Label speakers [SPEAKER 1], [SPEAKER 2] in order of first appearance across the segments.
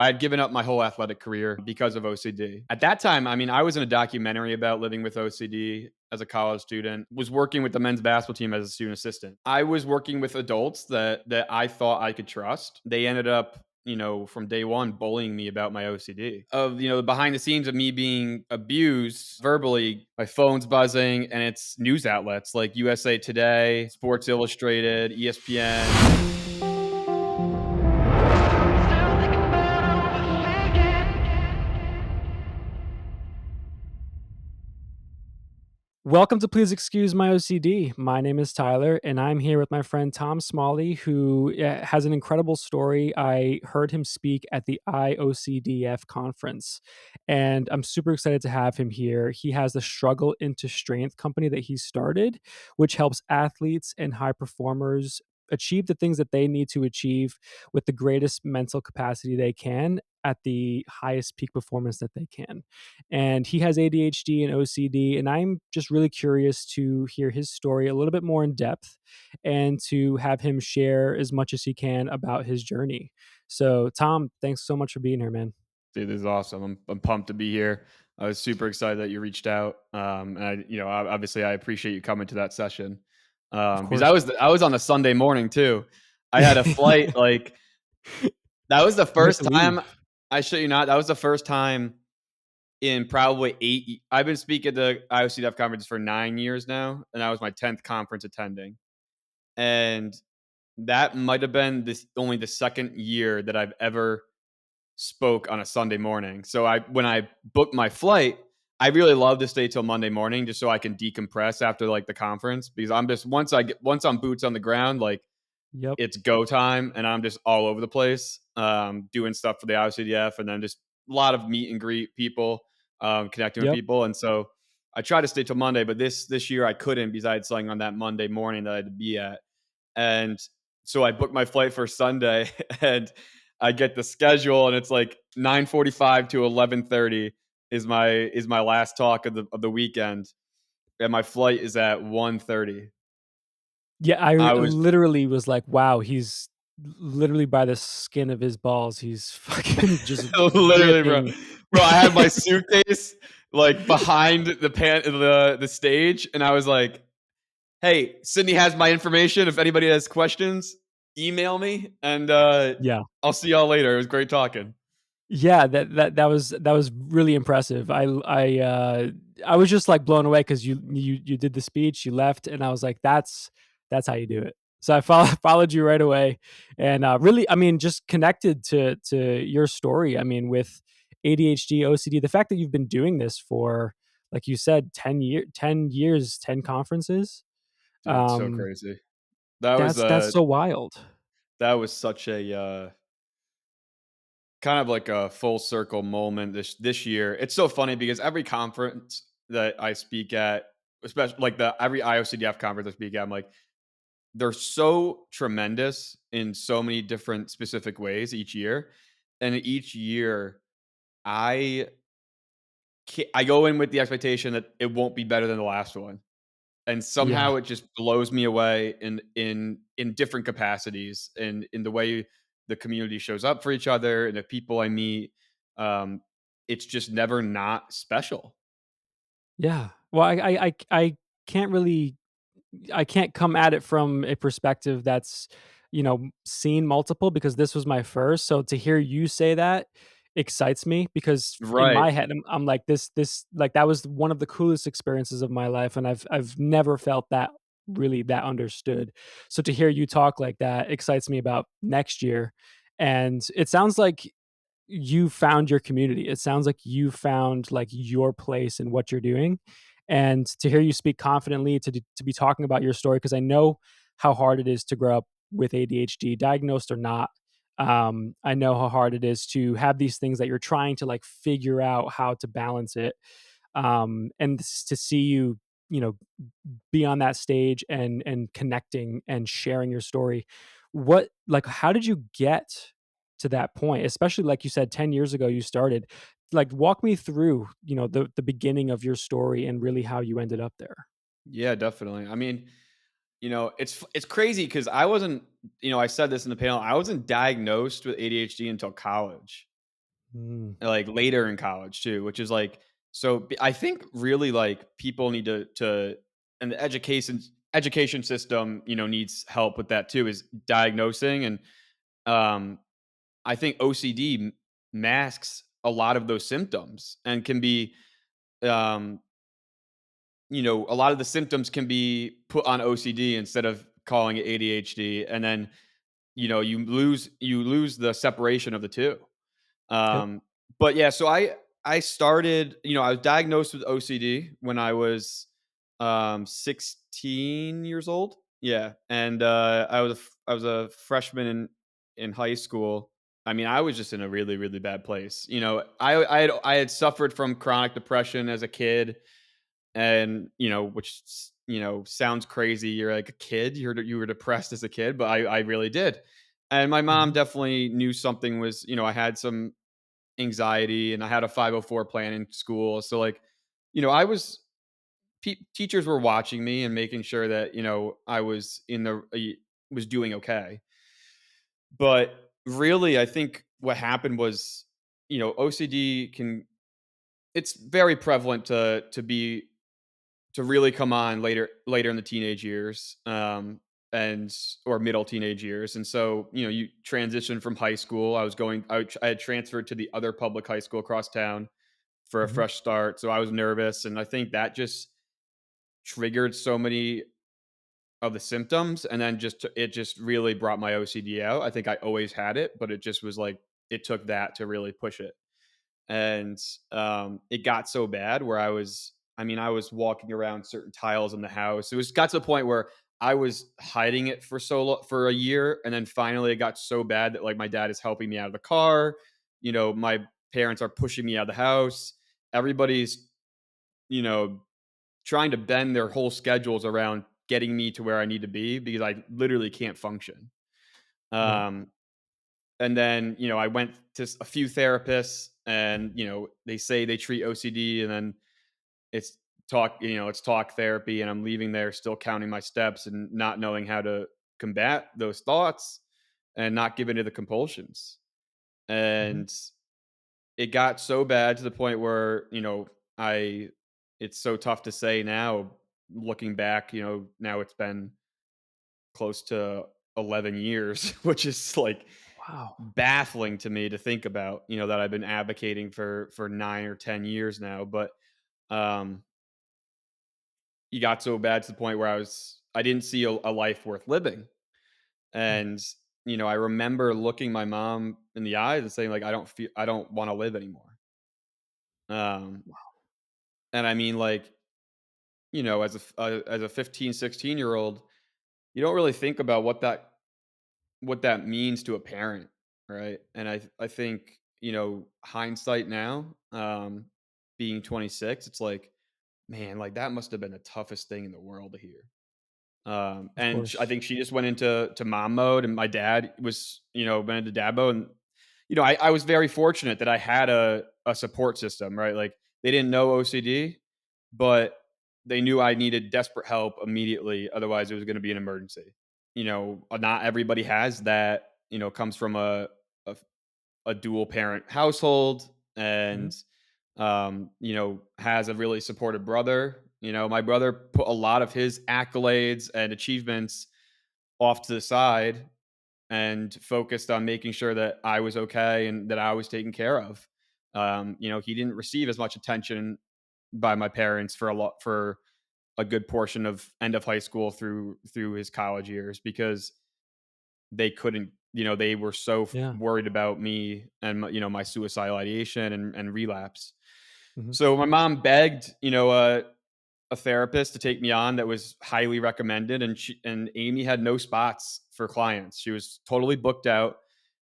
[SPEAKER 1] I had given up my whole athletic career because of OCD. At that time, I mean, I was in a documentary about living with OCD as a college student, was working with the men's basketball team as a student assistant. I was working with adults that I thought I could trust. They ended up, from day one bullying me about my OCD. Of, the behind the scenes of me being abused verbally, my phone's buzzing and it's news outlets like USA Today, Sports Illustrated, ESPN.
[SPEAKER 2] Welcome to Please Excuse My OCD. My name is Tyler, and I'm here with my friend Tom Smalley, who has an incredible story. I heard him speak at the IOCDF conference, and I'm super excited to have him here. He has the Struggle into Strength company that he started, which helps athletes and high performers achieve the things that they need to achieve with the greatest mental capacity they can at the highest peak performance that they can. And he has ADHD and OCD. And I'm just really curious to hear his story a little bit more in depth and to have him share as much as he can about his journey. So, Tom, thanks so much for being here, man.
[SPEAKER 1] Dude, this is awesome. I'm pumped to be here. I was super excited that you reached out. And obviously I appreciate you coming to that session.
[SPEAKER 2] Of
[SPEAKER 1] Because
[SPEAKER 2] course.
[SPEAKER 1] I was on a Sunday morning too. I had a flight like that was the
[SPEAKER 2] You had
[SPEAKER 1] first
[SPEAKER 2] to leave.
[SPEAKER 1] time. I shit you not. That was the first time in probably I've been speaking at the IOCDF conference for 9 years now, and that was my 10th conference attending. And that might have been this only the second year that I've ever spoke on a Sunday morning. So when I booked my flight, I really love to stay till Monday morning just so I can decompress after like the conference because I'm just once I'm boots on the ground, like
[SPEAKER 2] Yep.
[SPEAKER 1] it's go time and I'm just all over the place, doing stuff for the IOCDF and then just a lot of meet and greet people, connecting with
[SPEAKER 2] Yep.
[SPEAKER 1] people. And so I try to stay till Monday, but this year I couldn't because I had something on that Monday morning that I had to be at. And so I booked my flight for Sunday and I get the schedule and it's like 9:45 to 11:30 is my last talk of the weekend and my flight is at 1:30.
[SPEAKER 2] Yeah,
[SPEAKER 1] I was
[SPEAKER 2] literally was like, wow, he's literally by the skin of his balls. He's fucking just
[SPEAKER 1] literally, bro.
[SPEAKER 2] ripping.
[SPEAKER 1] Bro, I had my suitcase like behind the stage and I was like, "Hey, Sydney has my information. If anybody has questions, email me and
[SPEAKER 2] Yeah.
[SPEAKER 1] I'll see y'all later. It was great talking."
[SPEAKER 2] Yeah, that was really impressive. I was just, like, blown away because you did the speech, you left, and I was like, "That's how you do it." So I followed you right away, and, really, I mean, just connected to your story, I mean, with ADHD, OCD, the fact that you've been doing this for, like you said, 10 years, 10 conferences,
[SPEAKER 1] Dude, so
[SPEAKER 2] um,
[SPEAKER 1] crazy. That was
[SPEAKER 2] that's so wild.
[SPEAKER 1] such a kind of like a full circle moment this year. It's so funny because every conference that I speak at, especially like the every IOCDF conference I speak at, I'm like, they're so tremendous in so many different specific ways each year. And each year I I go in with the expectation that it won't be better than the last one. And
[SPEAKER 2] Yeah.
[SPEAKER 1] somehow it just blows me away in different capacities and in the way the community shows up for each other and the people I meet. Um, it's just never not special.
[SPEAKER 2] Yeah. Well, I can't really I can't come at it from a perspective that's, seen multiple because this was my first. So to hear you say that excites me because in
[SPEAKER 1] Right.
[SPEAKER 2] my head I'm like this like that was one of the coolest experiences of my life and I've never felt that really that understood. So to hear you talk like that excites me about next year. And it sounds like you found your community. It sounds like you found like your place in what you're doing. And to hear you speak confidently, to be talking about your story, because I know how hard it is to grow up with ADHD, diagnosed or not. I know how hard it is to have these things that you're trying to like figure out how to balance it. To see you, you know, be on that stage and connecting and sharing your story. What like how did you get to that point? Especially like you said 10 years ago you started. Like walk me through, the beginning of your story and really how you ended up there.
[SPEAKER 1] Yeah, definitely. I mean, it's crazy because I wasn't, I said this in the panel. I wasn't diagnosed with ADHD until college.
[SPEAKER 2] Mm.
[SPEAKER 1] like, later in college too, which is, like so b I think really, like, people need to and the education system, needs help with that too, is diagnosing and, um, I think OCD masks a lot of those symptoms and can be, um, a lot of the symptoms can be put on OCD instead of calling it ADHD, and then, you lose the separation of the 2.
[SPEAKER 2] Yep.
[SPEAKER 1] Um, but yeah, so I started, I was diagnosed with OCD when I was 16 years old. Yeah, and I was a freshman in high school. I mean, I was just in a really really bad place. I had suffered from chronic depression as a kid, and which sounds crazy. You're like a kid. You were depressed as a kid, but I really did. And my mom
[SPEAKER 2] Mhm.
[SPEAKER 1] definitely knew something was, I had some anxiety and I had a 504 plan in school. So like, I was teachers were watching me and making sure that, I was was doing okay. But really I think what happened was, OCD can it's very prevalent to really come on later in the teenage years, and or middle teenage years. And so, you transition from high school. I had transferred to the other public high school across town for a
[SPEAKER 2] Mhm.
[SPEAKER 1] fresh start. So I was nervous, and I think that just triggered so many of the symptoms, and then it just really brought my OCD out. I think I always had it, but it just was like it took that to really push it. And it got so bad where I was walking around certain tiles in the house. It was got to the point where I was hiding it for a year, and then finally it got so bad that like my dad is helping me out of the car. My parents are pushing me out of the house. Everybody's you know trying to bend their whole schedules around getting me to where I need to be because I literally can't function.
[SPEAKER 2] Right.
[SPEAKER 1] Um, and then, I went to a few therapists, and, they say they treat OCD, and then it's it's talk therapy, and I'm leaving there still counting my steps and not knowing how to combat those thoughts and not give into the compulsions.
[SPEAKER 2] Mhm.
[SPEAKER 1] And it got so bad to the point where, I it's so tough to say now looking back, now it's been close to 11 years, which is like
[SPEAKER 2] Wow.
[SPEAKER 1] baffling to me to think about, that I've been advocating for 9 or 10 years now. But um you got so bad to the point where I didn't see a life worth living.
[SPEAKER 2] Mm.
[SPEAKER 1] And I remember looking my mom in the eyes and saying like I don't want to live anymore. Um and I mean like, as a 15, 16-year old, you don't really think about what that means to a parent, right? And I think, hindsight now, being 26, it's like, man, like that must have been the toughest thing in the world to hear.
[SPEAKER 2] Of
[SPEAKER 1] And I
[SPEAKER 2] course.
[SPEAKER 1] think she just went into mom mode, and my dad was, went into dad mode. And I was very fortunate that I had a support system, right? Like they didn't know OCD, but they knew I needed desperate help immediately. Otherwise, it was going to be an emergency. Not everybody has that. Comes from a, a dual parent household,
[SPEAKER 2] Mhm.
[SPEAKER 1] and has a really supportive brother. My brother put a lot of his accolades and achievements off to the side and focused on making sure that I was okay and that I was taken care of. He didn't receive as much attention by my parents for a good portion of end of high school through his college years because they couldn't, they were so
[SPEAKER 2] Yeah.
[SPEAKER 1] worried about me and my suicidal ideation and relapse.
[SPEAKER 2] Mhm.
[SPEAKER 1] So my mom begged, a therapist to take me on that was highly recommended, and Amy had no spots for clients. She was totally booked out.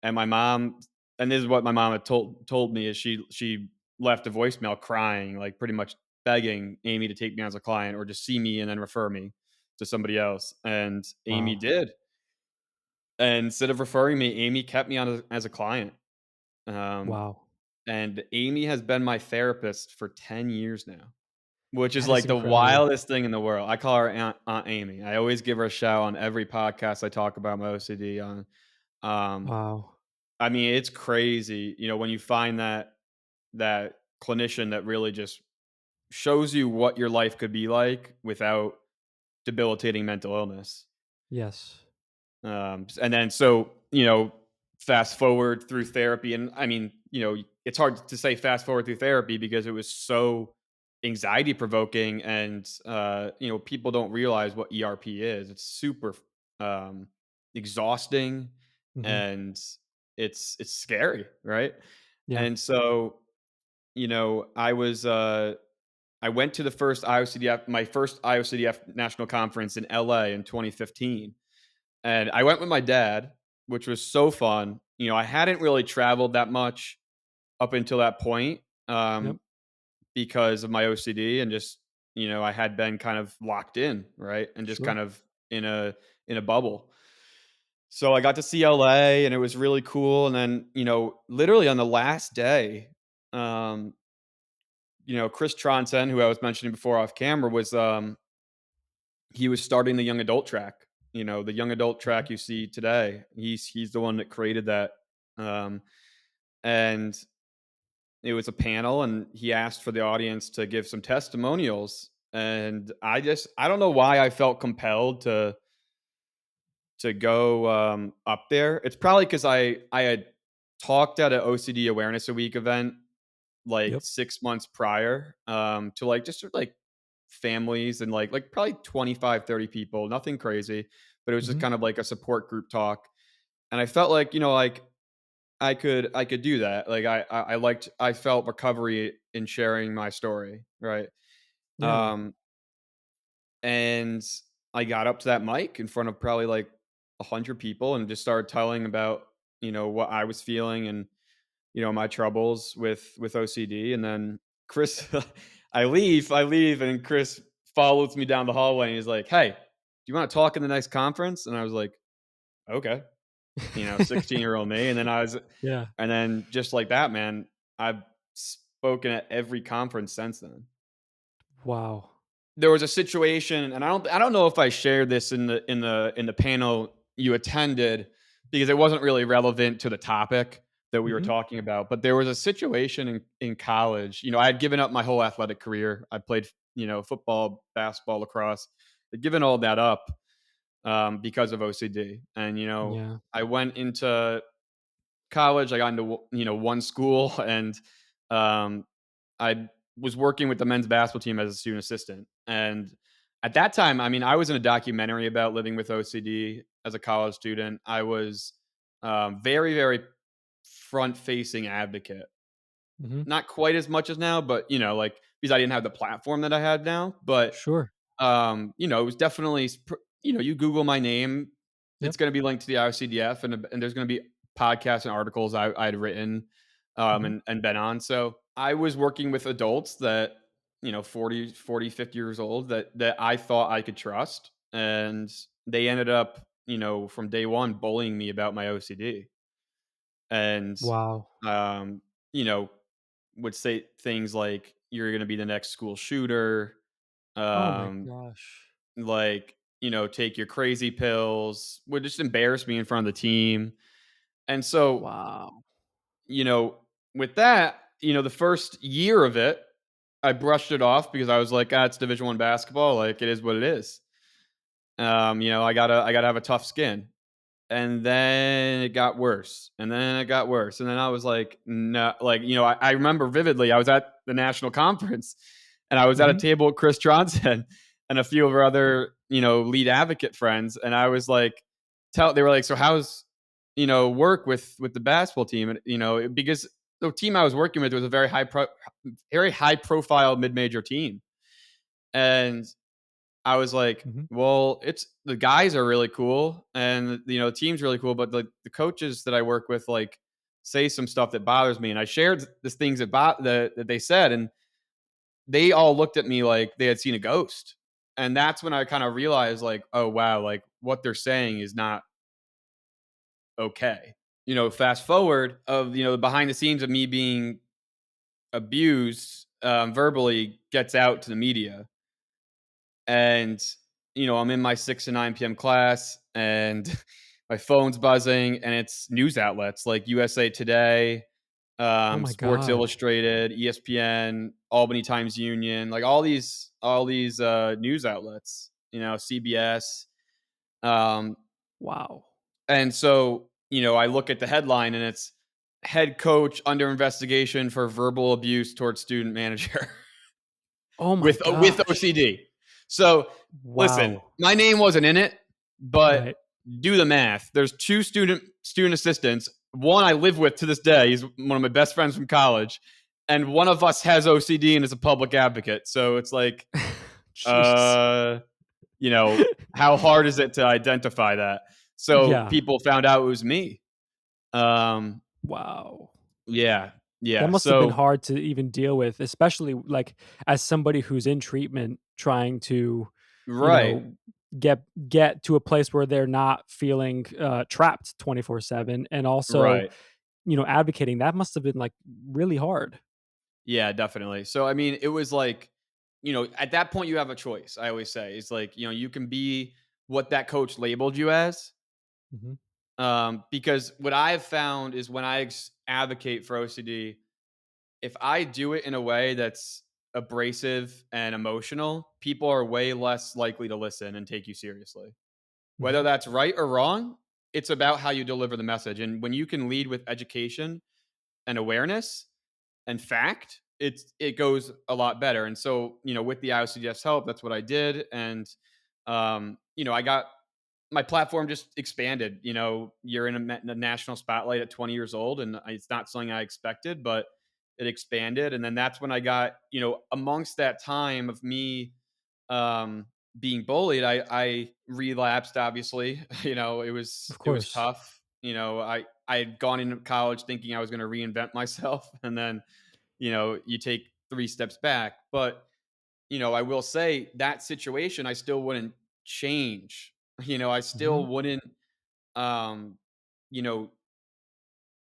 [SPEAKER 1] And my mom and this is what my mom had told me is she left a voicemail crying, like pretty much begging Amy to take me on as a client or just see me and then refer me to somebody else. And Amy
[SPEAKER 2] Wow.
[SPEAKER 1] did. And instead of referring me, Amy kept me on as a client. Um,
[SPEAKER 2] Wow.
[SPEAKER 1] and Amy has been my therapist for 10 years now, which is
[SPEAKER 2] That is
[SPEAKER 1] like the
[SPEAKER 2] incredible.
[SPEAKER 1] wildest thing in the world. I call her Aunt Amy. I always give her a shout on every podcast I talk about my OCD on. Um,
[SPEAKER 2] Wow.
[SPEAKER 1] I mean, it's crazy, when you find that clinician that really just shows you what your life could be like without debilitating mental illness.
[SPEAKER 2] Yes.
[SPEAKER 1] And then so, fast forward through therapy, and I mean, it's hard to say fast forward through therapy because it was so anxiety provoking, and people don't realize what ERP is. It's super um, exhausting,
[SPEAKER 2] Mhm.
[SPEAKER 1] and it's scary, right?
[SPEAKER 2] Yeah.
[SPEAKER 1] And so, I went to the first IOCDF, my first IOCDF national conference in LA in 2015, and I went with my dad, which was so fun. I hadn't really traveled that much up until that point,
[SPEAKER 2] Yep.
[SPEAKER 1] because of my OCD, and just, I had been kind of locked in, right? And just
[SPEAKER 2] Sure.
[SPEAKER 1] kind of in a bubble. So I got to see LA, and it was really cool. And then, literally on the last day, um, Chris Tronson, who I was mentioning before off camera, he was starting the young adult track. The young adult
[SPEAKER 2] Mhm.
[SPEAKER 1] track you see today. He's the one that created that. Um, and it was a panel, and he asked for the audience to give some testimonials. And I don't know why I felt compelled to go up there. It's probably because I had talked at an OCD Awareness a Week event like
[SPEAKER 2] Yep.
[SPEAKER 1] 6 months prior, to like just sort of like families, and like probably 25, 30 people, nothing crazy, but it was just
[SPEAKER 2] Mhm.
[SPEAKER 1] kind of like a support group talk. And I felt like, like I could do that. Like I felt recovery in sharing my story, right?
[SPEAKER 2] Yeah.
[SPEAKER 1] Um and I got up to that mic in front of probably like 100 people, and just started telling about, what I was feeling, and my troubles with OCD. And then Chris, I leave, and Chris follows me down the hallway, and he's like, "Hey, do you want to talk in the next conference?" And I was like, "Okay." 16-year-old me.
[SPEAKER 2] Yeah.
[SPEAKER 1] And then just like that, man, I've spoken at every conference since then.
[SPEAKER 2] Wow.
[SPEAKER 1] There was a situation, and I don't know if I shared this in the panel you attended, because it wasn't really relevant to the topic that we were
[SPEAKER 2] Mhm.
[SPEAKER 1] talking about. But there was a situation in college. I had given up my whole athletic career. I played, football, basketball, lacrosse. I'd given all that up, because of OCD. And
[SPEAKER 2] Yeah.
[SPEAKER 1] I went into college. I got into one school, and um, I was working with the men's basketball team as a student assistant. And at that time, I mean, I was in a documentary about living with OCD as a college student. I was very, very front facing advocate.
[SPEAKER 2] Mhm.
[SPEAKER 1] Not quite as much as now, but like, because I didn't have the platform that I had now. But
[SPEAKER 2] Sure.
[SPEAKER 1] it was definitely, you Google my name, it's
[SPEAKER 2] Yep.
[SPEAKER 1] going to be linked to the IOCDF, and there's going to be podcasts and articles I'd written,
[SPEAKER 2] Mhm.
[SPEAKER 1] and been on. So I was working with adults that, 40, 50 years old, that I thought I could trust. And they ended up, from day one, bullying me about my OCD. And,
[SPEAKER 2] Wow.
[SPEAKER 1] um, you know, would say things like, "You're going to be the next school shooter."
[SPEAKER 2] Oh my
[SPEAKER 1] Um,
[SPEAKER 2] gosh.
[SPEAKER 1] like, take your crazy pills, would just embarrass me in front of the team. And so,
[SPEAKER 2] Wow.
[SPEAKER 1] you know, with that, the first year of it, I brushed it off because I was like, "Ah, it's Division 1 basketball, like, it is what it is." I gotta have a tough skin. And then it got worse, and then it got worse, and then I was like, "No," like, I remember vividly, I was at the national conference, and I was at a
[SPEAKER 2] Mhm.
[SPEAKER 1] table with Chris Johnson and a few of our other, lead advocate friends. And I was like, tell they were like, "So how's, work with the basketball team?" And, because the team I was working with was a very high profile mid-major team. And I was like,
[SPEAKER 2] Mhm.
[SPEAKER 1] "Well, it's the guys are really cool, and the team's really cool, but the coaches that I work with, like, say some stuff that bothers me." And I shared these things that they said, and they all looked at me like they had seen a ghost. And that's when I kind of realized, like, oh wow, like what they're saying is not okay. Fast forward of behind the scenes of me being abused, verbally, gets out to the media. And I'm in my 6 to 9 p.m. class, and my phone's buzzing, and it's news outlets like USA Today,
[SPEAKER 2] Oh my
[SPEAKER 1] Sports
[SPEAKER 2] god.
[SPEAKER 1] Illustrated, ESPN, Albany Times Union, like all these news outlets, CBS. Um,
[SPEAKER 2] Wow.
[SPEAKER 1] and so, I look at the headline and it's head coach under investigation for verbal abuse towards student manager
[SPEAKER 2] Oh my
[SPEAKER 1] with
[SPEAKER 2] gosh.
[SPEAKER 1] OCD. So, listen,
[SPEAKER 2] Wow.
[SPEAKER 1] my name wasn't in it, but
[SPEAKER 2] Right.
[SPEAKER 1] do the math. There's two student assistants. One I live with to this day. He's one of my best friends from college, and one of us has OCD and is a public advocate. So it's like,
[SPEAKER 2] Jeez.
[SPEAKER 1] uh, how hard is it to identify that? So
[SPEAKER 2] Yeah.
[SPEAKER 1] people found out it was me. Um,
[SPEAKER 2] Wow.
[SPEAKER 1] yeah,
[SPEAKER 2] That
[SPEAKER 1] yeah.
[SPEAKER 2] must have been
[SPEAKER 1] So
[SPEAKER 2] hard to even deal with, especially, like, as somebody who's in treatment trying to, you
[SPEAKER 1] right,
[SPEAKER 2] know, get to a place where they're not feeling, trapped 24/7, and also,
[SPEAKER 1] right.
[SPEAKER 2] advocating. That must have been, like, really hard.
[SPEAKER 1] Yeah, definitely. So, I mean, it was like, at that point, you have a choice. I always say, it's like, you can be what that coach labeled you as.
[SPEAKER 2] Mhm,
[SPEAKER 1] Because what I've found is when I advocate for OCD, if I do it in a way that's abrasive and emotional, people are way less likely to listen and take you seriously. Whether
[SPEAKER 2] mhm.
[SPEAKER 1] that's right or wrong, it's about how you deliver the message. And when you can lead with education and awareness and fact, it goes a lot better. And so, with the IOCDF's help, that's what I did. And I got my platform just expanded. You're in a national spotlight at 20 years old, and it's not something I expected, but it expanded. And then that's when I got, amongst that time of me um, being bullied, I relapsed. Obviously,
[SPEAKER 2] Of
[SPEAKER 1] it was
[SPEAKER 2] course.
[SPEAKER 1] tough. I had gone into college thinking I was going to reinvent myself, and then you take three steps back. But I will say that situation, I still wouldn't change. I
[SPEAKER 2] Mhm.
[SPEAKER 1] still wouldn't. Um, you know,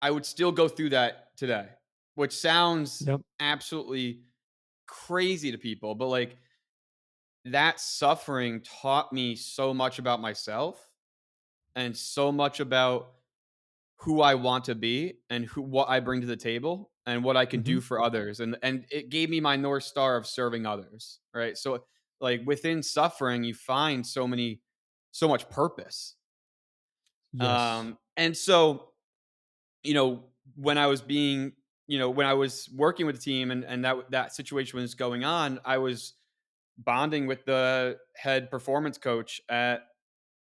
[SPEAKER 1] I would still go through that today, which sounds
[SPEAKER 2] Yep.
[SPEAKER 1] absolutely crazy to people, but like that suffering taught me so much about myself and so much about who I want to be and what I bring to the table and what I can
[SPEAKER 2] Mhm.
[SPEAKER 1] do for others. And it gave me my North Star of serving others. Right. So like within suffering, you find so much purpose.
[SPEAKER 2] Yes.
[SPEAKER 1] And so, you know, when I was being, when I was working with the team and that situation was going on, I was bonding with the head performance coach at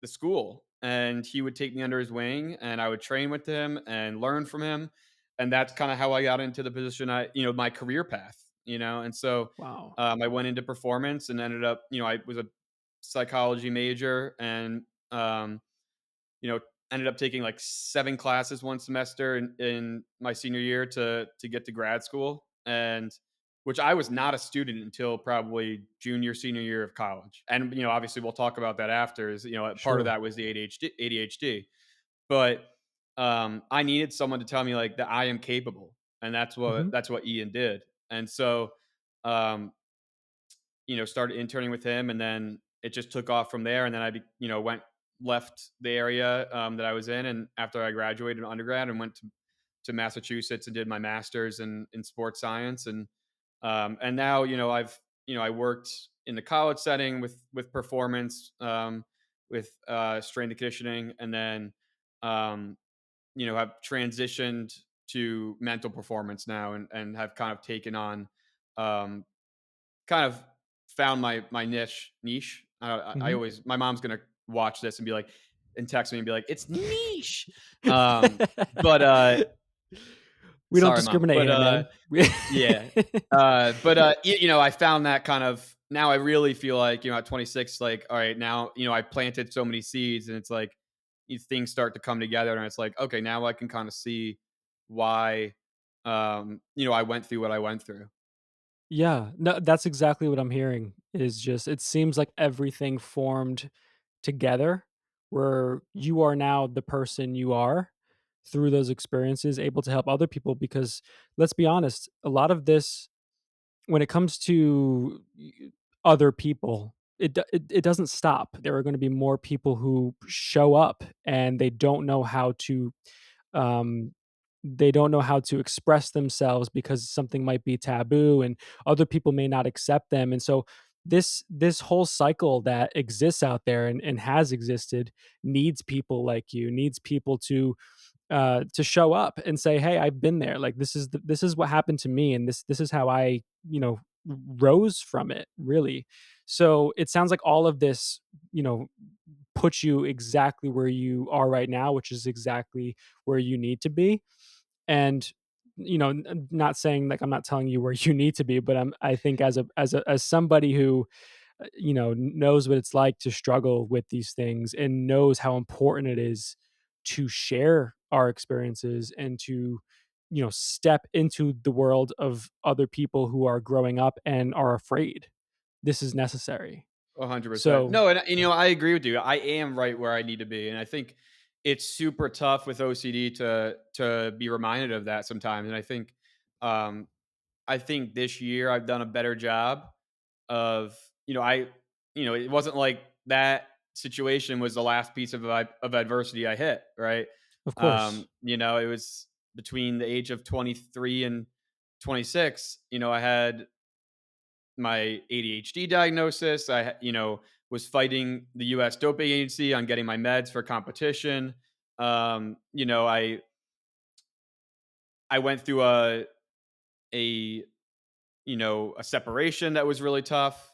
[SPEAKER 1] the school, and he would take me under his wing and I would train with him and learn from him. And that's kind of how I got into the position my career path, and so
[SPEAKER 2] Wow.
[SPEAKER 1] I went into performance and ended up, I was a psychology major and um, you know, ended up taking like 7 classes one semester in my senior year to get to grad school, and which I was not a student until probably junior, senior year of college. And, obviously we'll talk about that after is, part of
[SPEAKER 2] Sure.
[SPEAKER 1] that was the ADHD. But, I needed someone to tell me like that I am capable, and
[SPEAKER 2] Mhm.
[SPEAKER 1] that's what Ian did. And so, um, started interning with him, and then it just took off from there. And then went left the area that I was in, and after I graduated undergrad, and went to Massachusetts and did my master's in sports science, and now I worked in the college setting with performance, with strength and conditioning, and then um, have transitioned to mental performance now, and have kind of taken on um, kind of found my niche. I
[SPEAKER 2] Mhm.
[SPEAKER 1] always my mom's gonna watch this and be like, and text me and be like, "It's niche." Um, but
[SPEAKER 2] We don't
[SPEAKER 1] sorry, mom.
[SPEAKER 2] discriminate
[SPEAKER 1] But
[SPEAKER 2] here, man. We
[SPEAKER 1] yeah. I found that kind of now. I really feel like at 26, like, all right, now I planted so many seeds, and it's like these things start to come together, and it's like, okay, now I can kind of see why I went through what I went through.
[SPEAKER 2] Yeah, no, that's exactly what I'm hearing, is just it seems like everything formed together where you are now the person you are through those experiences, able to help other people because let's be honest, a lot of this when it comes to other people it doesn't stop. There are going to be more people who show up and um, they don't know how to express themselves because something might be taboo and other people may not accept them. And so this whole cycle that exists out there and has existed needs people like you, needs people to show up and say, "Hey, I've been there. Like this is what happened to me, and this is how I, rose from it." Really. So it sounds like all of this, you know, puts you exactly where you are right now, which is exactly where you need to be. And not saying like I'm not telling you where you need to be, but I think as somebody who knows what it's like to struggle with these things and knows how important it is to share our experiences and to step into the world of other people who are growing up and are afraid. This is necessary.
[SPEAKER 1] 100%.
[SPEAKER 2] So,
[SPEAKER 1] No, and I agree with you. I am right where I need to be, and I think it's super tough with OCD to be reminded of that sometimes. And um, I think this year I've done a better job of, it wasn't like that situation was the last piece of adversity I hit, right?
[SPEAKER 2] of course.
[SPEAKER 1] It was between the age of 23 and 26. I had my ADHD diagnosis. Was fighting the US doping agency on getting my meds for competition. Um, you know, I I went through a a separation that was really tough.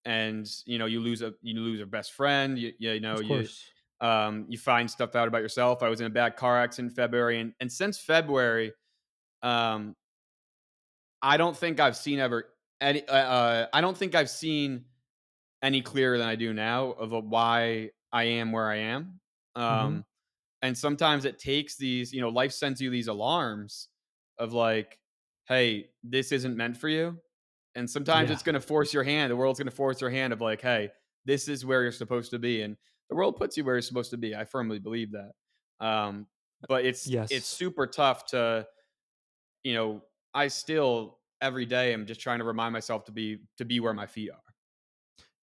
[SPEAKER 1] And you lose a best friend.
[SPEAKER 2] Of course.
[SPEAKER 1] You find stuff out about yourself. I was in a bad car accident in February, and since February, um, I don't think I've seen ever any. I don't think I've seen any clearer than I do now of why I am where I am.
[SPEAKER 2] Mhm.
[SPEAKER 1] Um, and sometimes it takes these, life sends you these alarms of like, hey, this isn't meant for you. And sometimes
[SPEAKER 2] Yeah.
[SPEAKER 1] it's going to force your hand. The world's going to force your hand of like, hey, this is where you're supposed to be. And the world puts you where you're supposed to be. I firmly believe that. Um, but it's
[SPEAKER 2] Yes.
[SPEAKER 1] super tough to, you know, I still every day am just trying to remind myself to be where my feet are.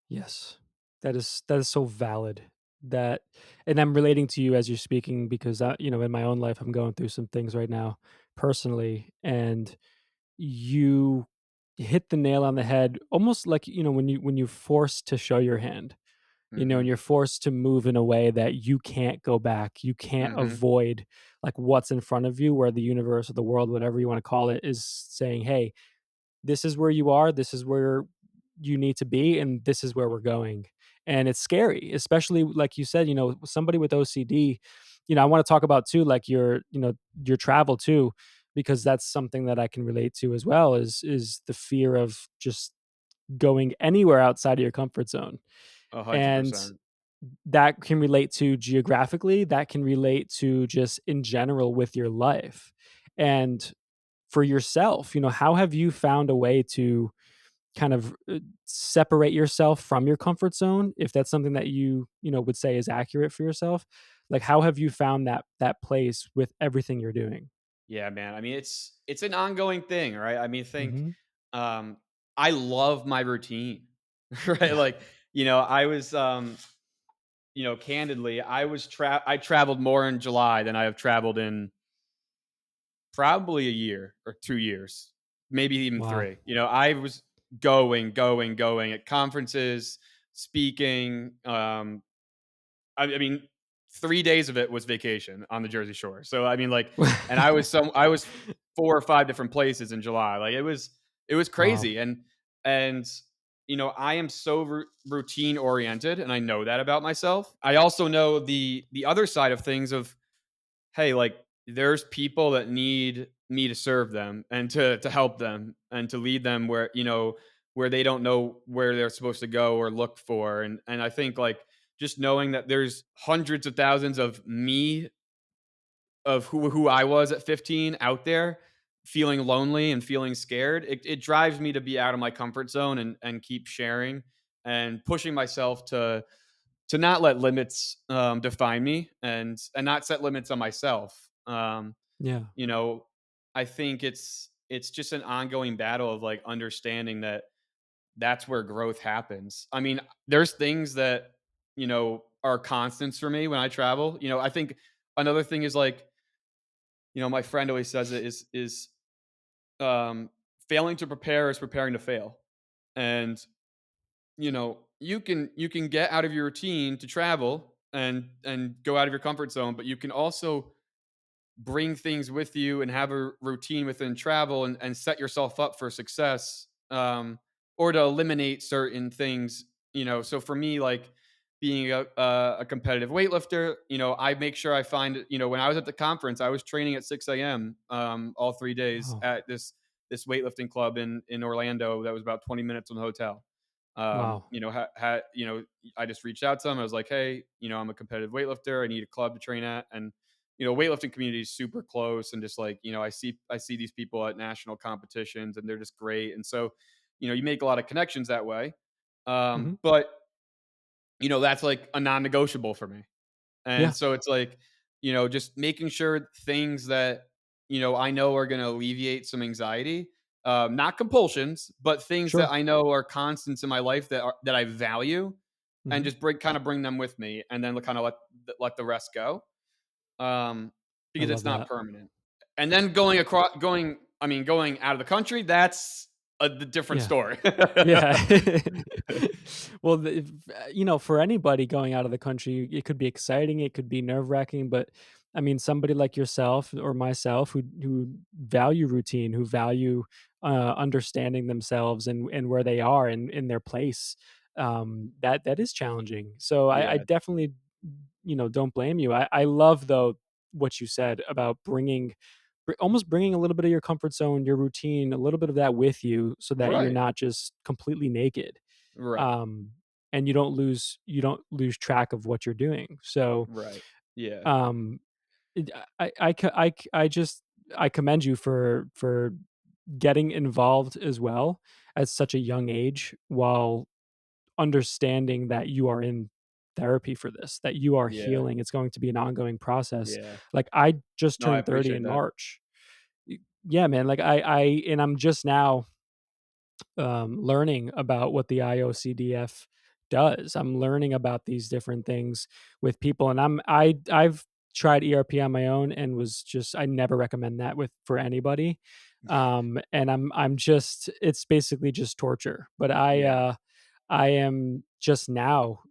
[SPEAKER 2] Yes. That is so valid. That and I'm relating to you as you're speaking because in my own life I'm going through some things right now personally, and you hit the nail on the head almost like, when you're forced to show your hand, and
[SPEAKER 1] Mhm.
[SPEAKER 2] you're forced to move in a way that you can't go back. You can't
[SPEAKER 1] Mhm.
[SPEAKER 2] avoid like what's in front of you, where the universe or the world, whatever you want to call it, is saying, "Hey, this is where you are, this is where you need to be, and this is where we're going." And it's scary, especially like you said, somebody with OCD. I want to talk about too, like your travel too, because that's something that I can relate to as well, is the fear of just going anywhere outside of your comfort zone. And
[SPEAKER 1] 100%.
[SPEAKER 2] that can relate to geographically, that can relate to just in general with your life. And for yourself, how have you found a way to kind of separate yourself from your comfort zone, if that's something that would say is accurate for yourself? Like, how have you found that place with everything you're doing?
[SPEAKER 1] Yeah, man. I mean, it's an ongoing thing, right? I mean,
[SPEAKER 2] Mhm.
[SPEAKER 1] um I love my routine. Right?
[SPEAKER 2] Yeah.
[SPEAKER 1] Like, I was candidly, I traveled more in July than I have traveled in probably a year or 2 years, maybe even
[SPEAKER 2] Wow.
[SPEAKER 1] 3. I was going at conferences, speaking. I mean, 3 days of it was vacation on the Jersey Shore. So, I mean, like, and I was 4 or 5 different places in July. Like, it was
[SPEAKER 2] Wow.
[SPEAKER 1] crazy. And I am so routine oriented, and I know that about myself. I also know the other side of things of, hey, like, there's people that need me to serve them and to help them and to lead them where they don't know where they're supposed to go or look for. And I think, like, just knowing that there's hundreds of thousands of me, of who I was at 15 out there feeling lonely and feeling scared, it drives me to be out of my comfort zone and keep sharing and pushing myself to not let limits define me and not set limits on myself.
[SPEAKER 2] Yeah.
[SPEAKER 1] You know, I think it's just an ongoing battle of like understanding that that's where growth happens. I mean, there's things that, are constants for me when I travel. I think another thing is like, my friend always says it is um failing to prepare is preparing to fail. And you can get out of your routine to travel and go out of your comfort zone, but you can also bring things with you and have a routine within travel and set yourself up for success, or to eliminate certain things. So for me, like being a competitive weightlifter, I make sure I find, when I was at the conference, I was training at 6 a.m. All 3 days
[SPEAKER 2] Wow.
[SPEAKER 1] at this weightlifting club in Orlando that was about 20 minutes from the hotel.
[SPEAKER 2] Wow.
[SPEAKER 1] I just reached out to them. I was like, hey, I'm a competitive weightlifter. I need a club to train at. And weightlifting community is super close, and just like, I see these people at national competitions, and they're just great. And so, you make a lot of connections that way.
[SPEAKER 2] Mhm.
[SPEAKER 1] But that's like a non-negotiable for me. And
[SPEAKER 2] Yeah,
[SPEAKER 1] so it's like, just making sure things that, I know are going to alleviate some anxiety, not compulsions, but things that
[SPEAKER 2] sure.
[SPEAKER 1] I know are constants in my life that I value, and
[SPEAKER 2] Mhm.
[SPEAKER 1] just bring them with me, and then kind of let the rest go, um,
[SPEAKER 2] I
[SPEAKER 1] because
[SPEAKER 2] love
[SPEAKER 1] it's not
[SPEAKER 2] that.
[SPEAKER 1] permanent. And then going out of the country, that's the different
[SPEAKER 2] Yeah.
[SPEAKER 1] story.
[SPEAKER 2] Yeah. Well, for anybody going out of the country, it could be exciting, it could be nerve-wracking, but I mean, somebody like yourself or myself who value routine, who value understanding themselves and where they are in their place, that is challenging. So I
[SPEAKER 1] Yeah,
[SPEAKER 2] definitely, don't blame you. I love though what you said about almost bringing a little bit of your comfort zone, your routine, a little bit of that with you so that you're
[SPEAKER 1] right,
[SPEAKER 2] not just completely naked.
[SPEAKER 1] right,
[SPEAKER 2] Um, and you don't lose track of what you're doing. So,
[SPEAKER 1] right. Yeah,
[SPEAKER 2] um, I just I commend you for getting involved as well at such a young age while understanding that you are in therapy for this, that you are
[SPEAKER 1] yeah,
[SPEAKER 2] healing. It's going to be an ongoing process.
[SPEAKER 1] yeah.
[SPEAKER 2] Like I just
[SPEAKER 1] No, I
[SPEAKER 2] turned 30
[SPEAKER 1] appreciate
[SPEAKER 2] in
[SPEAKER 1] that.
[SPEAKER 2] March. Yeah, man, like I and I'm just now learning about what the IOCDF does. I'm learning about these different things with people, and I've tried ERP on my own and was just I never recommend that with for anybody. And I'm just it's basically just torture. But
[SPEAKER 1] Yeah.
[SPEAKER 2] I am just now,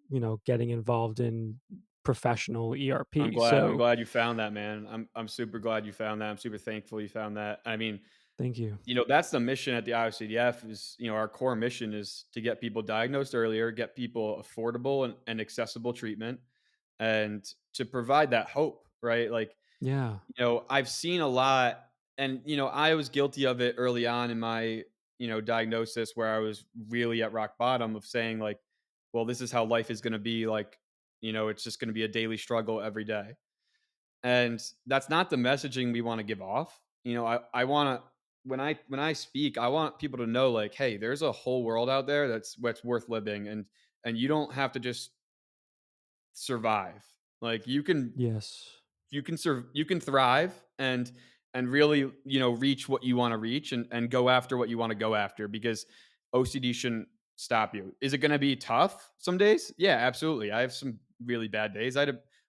[SPEAKER 2] getting involved in professional
[SPEAKER 1] I'm
[SPEAKER 2] ERP.
[SPEAKER 1] glad I'm
[SPEAKER 2] So
[SPEAKER 1] glad you found that, man. I'm super glad you found that. I'm super thankful you found that. I mean,
[SPEAKER 2] thank you.
[SPEAKER 1] that's the mission at the IOCDF is, our core mission is to get people diagnosed earlier, get people affordable and accessible treatment, and to provide that hope, right? Like,
[SPEAKER 2] Yeah.
[SPEAKER 1] I've seen a lot, and, I was guilty of it early on in my, diagnosis, where I was really at rock bottom of saying like, well, this is how life is going to be. Like, it's just going to be a daily struggle every day. And that's not the messaging we want to give off. I want to, when I speak, I want people to know like, hey, there's a whole world out there that's worth living, and you don't have to just survive. Like
[SPEAKER 2] Yes.
[SPEAKER 1] you can thrive and really, reach what you want to reach, and go after what you want to go after, because OCD shouldn't stop you. Is it going to be tough some days? Yeah, absolutely. I have some really bad days.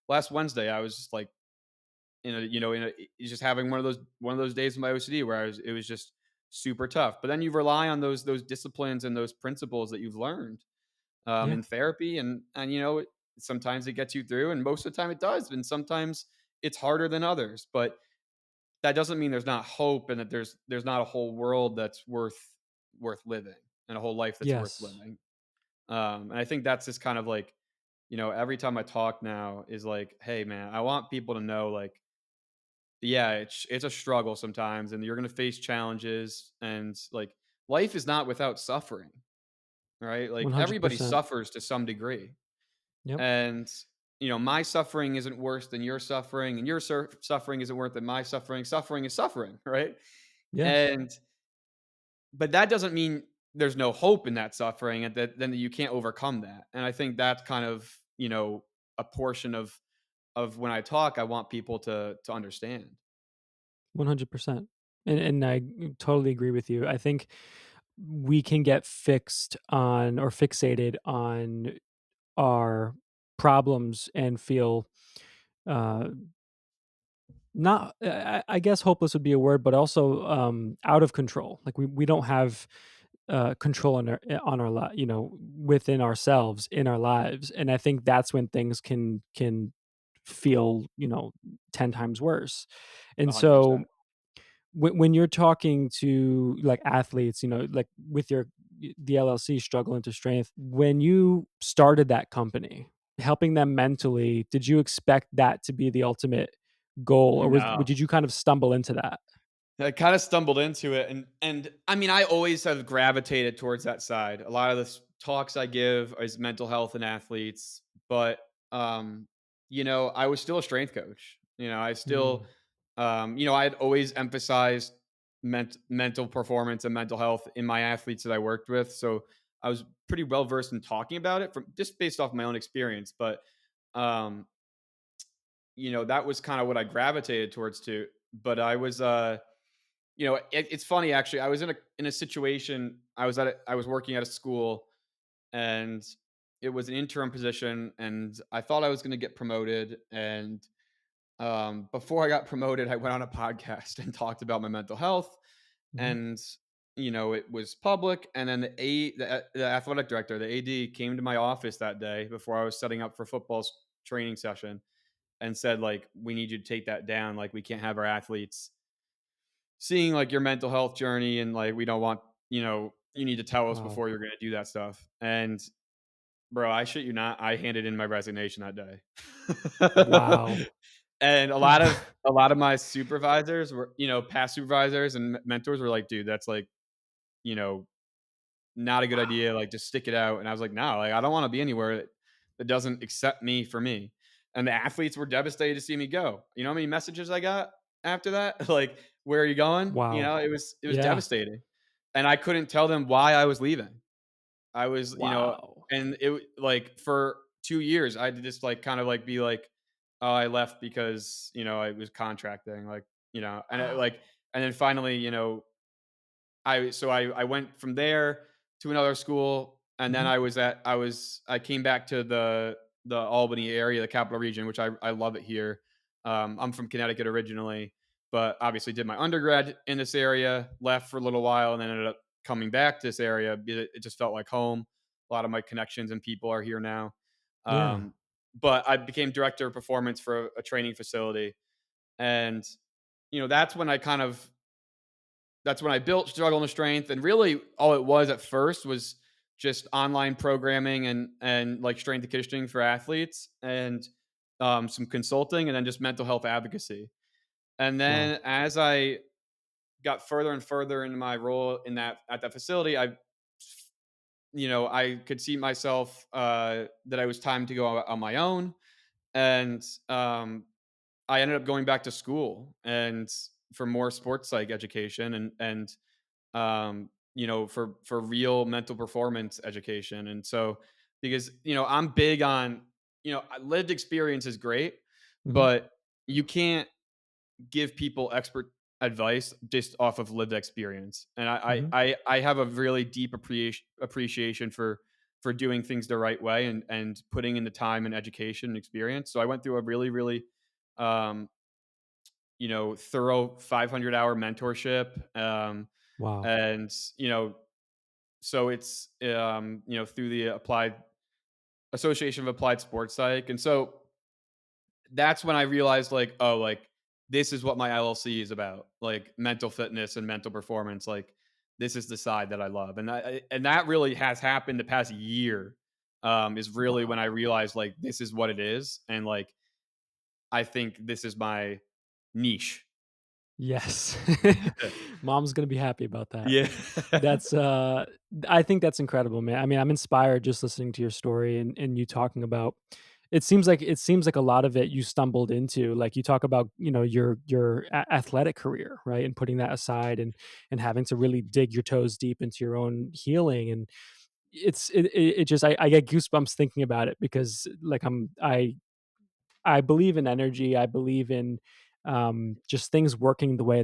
[SPEAKER 1] Last Wednesday I was just like, just having one of those days of my OCD where it was just super tough. But then you rely on those disciplines and those principles that you've learned,
[SPEAKER 2] Yeah.
[SPEAKER 1] in therapy, and sometimes it gets you through, and most of the time it does, and sometimes it's harder than others. But that doesn't mean there's not hope, and that there's not a whole world that's worth living, and a whole life that's worth
[SPEAKER 2] Yes.
[SPEAKER 1] living. And I think that's just kind of like, every time I talk now is like, hey man, I want people to know like, yeah, it's a struggle sometimes, and you're gonna face challenges, and like, life is not without suffering, right? Like, everybody
[SPEAKER 2] 100%.
[SPEAKER 1] suffers to some degree,
[SPEAKER 2] Yep.
[SPEAKER 1] and my suffering isn't worse than your suffering, and your suffering isn't worse than my suffering. Suffering is suffering, right?
[SPEAKER 2] Yes.
[SPEAKER 1] And but that doesn't mean there's no hope in that suffering, and that then you can't overcome that. And I think that's kind of, a portion of when I talk, I want people to understand.
[SPEAKER 2] 100%. And I totally agree with you. I think we can get fixed on or fixated on our problems and feel uh not I guess hopeless would be a word, but also out of control. Like we don't have control on our within ourselves in our lives, and I think that's when things can feel 10 times worse. And so
[SPEAKER 1] 100%.
[SPEAKER 2] when you're talking to like athletes, like with your the LLC struggle into strength, when you started that company, helping them mentally, did you expect that to be the ultimate goal, or
[SPEAKER 1] No.
[SPEAKER 2] did you kind of stumble into that?
[SPEAKER 1] I kinda stumbled into it, and I mean, I always have gravitated towards that side. A lot of the talks I give is mental health and athletes, but, um, I was still a strength coach. I
[SPEAKER 2] Mm,
[SPEAKER 1] still, I'd always emphasized mental performance and mental health in my athletes that I worked with, so I was pretty well versed in talking about it from just based off my own experience, but, um, that was kinda what I gravitated towards too, but I was, it's funny actually. I was in a situation. I was working at a school, and it was an interim position, and I thought I was going to get promoted. And before I got promoted, I went on a podcast and talked about my mental health,
[SPEAKER 2] mhm.
[SPEAKER 1] and it was public. And then the athletic director, the AD, came to my office that day before I was setting up for football's training session and said, like, we need you to take that down. Like, we can't have our athletes seeing like your mental health journey, and like we don't want, you need to tell us
[SPEAKER 2] Wow.
[SPEAKER 1] before you're going to do that stuff. And bro, I shit you not, I handed in my resignation that day.
[SPEAKER 2] Wow.
[SPEAKER 1] And a lot of my supervisors were, past supervisors and mentors were like, dude, that's like, you know not a good
[SPEAKER 2] Wow.
[SPEAKER 1] idea. Like, just stick it out. And I was like, no, like, I don't want to be anywhere that doesn't accept me for me. And the athletes were devastated to see me go. You know how many messages I got after that? Like, where are you going?
[SPEAKER 2] Wow.
[SPEAKER 1] It was
[SPEAKER 2] Yeah.
[SPEAKER 1] devastating. And I couldn't tell them why I was leaving. I was,
[SPEAKER 2] Wow.
[SPEAKER 1] and like for 2 years, I had to just like kind of like be like, oh, I left because, I was contracting, like, and
[SPEAKER 2] Wow.
[SPEAKER 1] and then finally, I went from there to another school, and then
[SPEAKER 2] Mhm.
[SPEAKER 1] I came back to the Albany area, the capital region, which I love it here. I'm from Connecticut originally, but obviously did my undergrad in this area, left for a little while, and then ended up coming back to this area. It just felt like home. A lot of my connections and people are here now.
[SPEAKER 2] Yeah.
[SPEAKER 1] Um, but I became director of performance for a training facility, and that's when I built Struggle and Strength, and really all it was at first was just online programming and like strength and conditioning for athletes, and some consulting, and then just mental health advocacy. And
[SPEAKER 2] Wow.
[SPEAKER 1] then as I got further and further into my role in that at that facility, I could see myself that I was time to go on my own, and I ended up going back to school and for more sports psych education, for real mental performance education. And so, because, I'm big on, lived experience is great,
[SPEAKER 2] Mhm.
[SPEAKER 1] but you can't give people expert advice just off of lived experience. And
[SPEAKER 2] Mhm.
[SPEAKER 1] I have a really deep appreciation for doing things the right way, and putting in the time and education and experience. So I went through a really, really, um, thorough 500-hour mentorship.
[SPEAKER 2] Wow.
[SPEAKER 1] And, so it's, through the Applied Association of Applied Sports Psych. And so that's when I realized, like, oh, like, this is what my LLC is about, like mental fitness and mental performance. Like, this is the side that I love. And that really has happened the past year. Is really when I
[SPEAKER 2] Wow.
[SPEAKER 1] realized, like, this is what it is. And like, I think this is my niche.
[SPEAKER 2] Yes. Mom's gonna be happy about that.
[SPEAKER 1] Yeah.
[SPEAKER 2] That's, I think that's incredible, man. I mean, I'm inspired just listening to your story and you talking about it seems like a lot of it you stumbled into. Like, you talk about, your athletic career, right? And putting that aside and having to really dig your toes deep into your own healing, and it just I get goosebumps thinking about it because, like, I believe in energy. I believe in just things working the way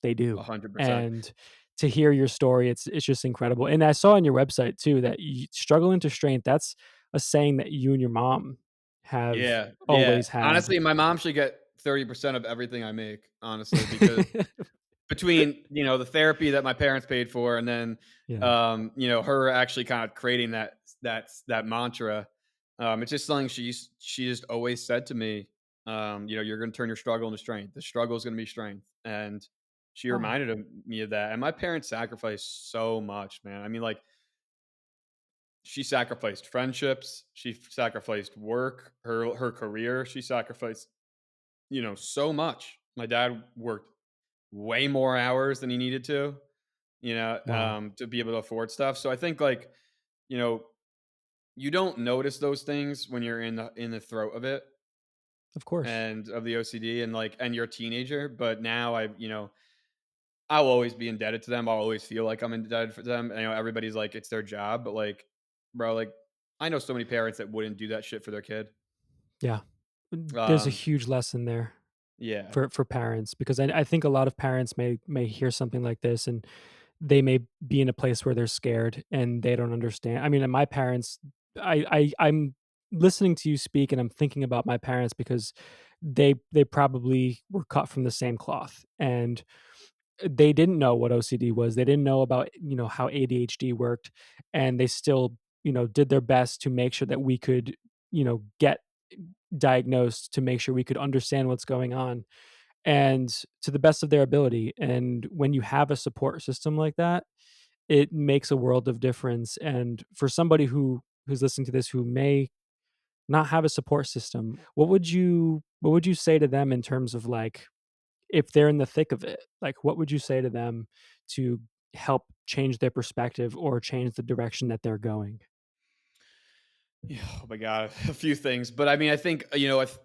[SPEAKER 2] they do.
[SPEAKER 1] 100%.
[SPEAKER 2] And to hear your story, it's just incredible. And I saw on your website too that you struggle into strength, that's a saying that you and your mom have
[SPEAKER 1] Yeah, yeah.
[SPEAKER 2] always had.
[SPEAKER 1] Honestly, my mom should get 30% of everything I make, honestly, because between, the therapy that my parents paid for and then,
[SPEAKER 2] Yeah.
[SPEAKER 1] her actually kind of creating that mantra, it's just something she just always said to me, "You're gonna turn your struggle into strength. The struggle is gonna be strength." And she
[SPEAKER 2] Oh,
[SPEAKER 1] reminded me of that, and my parents sacrificed so much, man. I mean, like, she sacrificed friendships, she sacrificed work, her career, she sacrificed, so much. My dad worked way more hours than he needed
[SPEAKER 2] wow.
[SPEAKER 1] to be able to afford stuff. So I think, like, you know, you don't notice those things when you're in the throat of it
[SPEAKER 2] Of course.
[SPEAKER 1] and of the OCD and you're a teenager. But now I'll always be indebted to them. I'll always feel like I'm indebted for them. Everybody's like it's their job, but like, bro, like I know so many parents that wouldn't do that shit for their kid.
[SPEAKER 2] Yeah. There's a
[SPEAKER 1] Um,
[SPEAKER 2] huge lesson there
[SPEAKER 1] yeah,
[SPEAKER 2] for parents because I think a lot of parents may hear something like this and they may be in a place where they're scared and they don't understand. I mean, and my parents, I'm listening to you speak and I'm thinking about my parents because they probably were cut from the same cloth and they didn't know what OCD was. They didn't know about, how ADHD worked, and they still, did their best to make sure that we could, get diagnosed to make sure we could understand what's going on and to the best of their ability. And when you have a support system like that, it makes a world of difference. And for somebody who's listening to this who may not have a support system, what would you say to them in terms of like if they're in the thick of it, like what would you say to them to help change their perspective or change the direction that they're going?
[SPEAKER 1] yeah. Oh my god, a few things, but I mean, I think if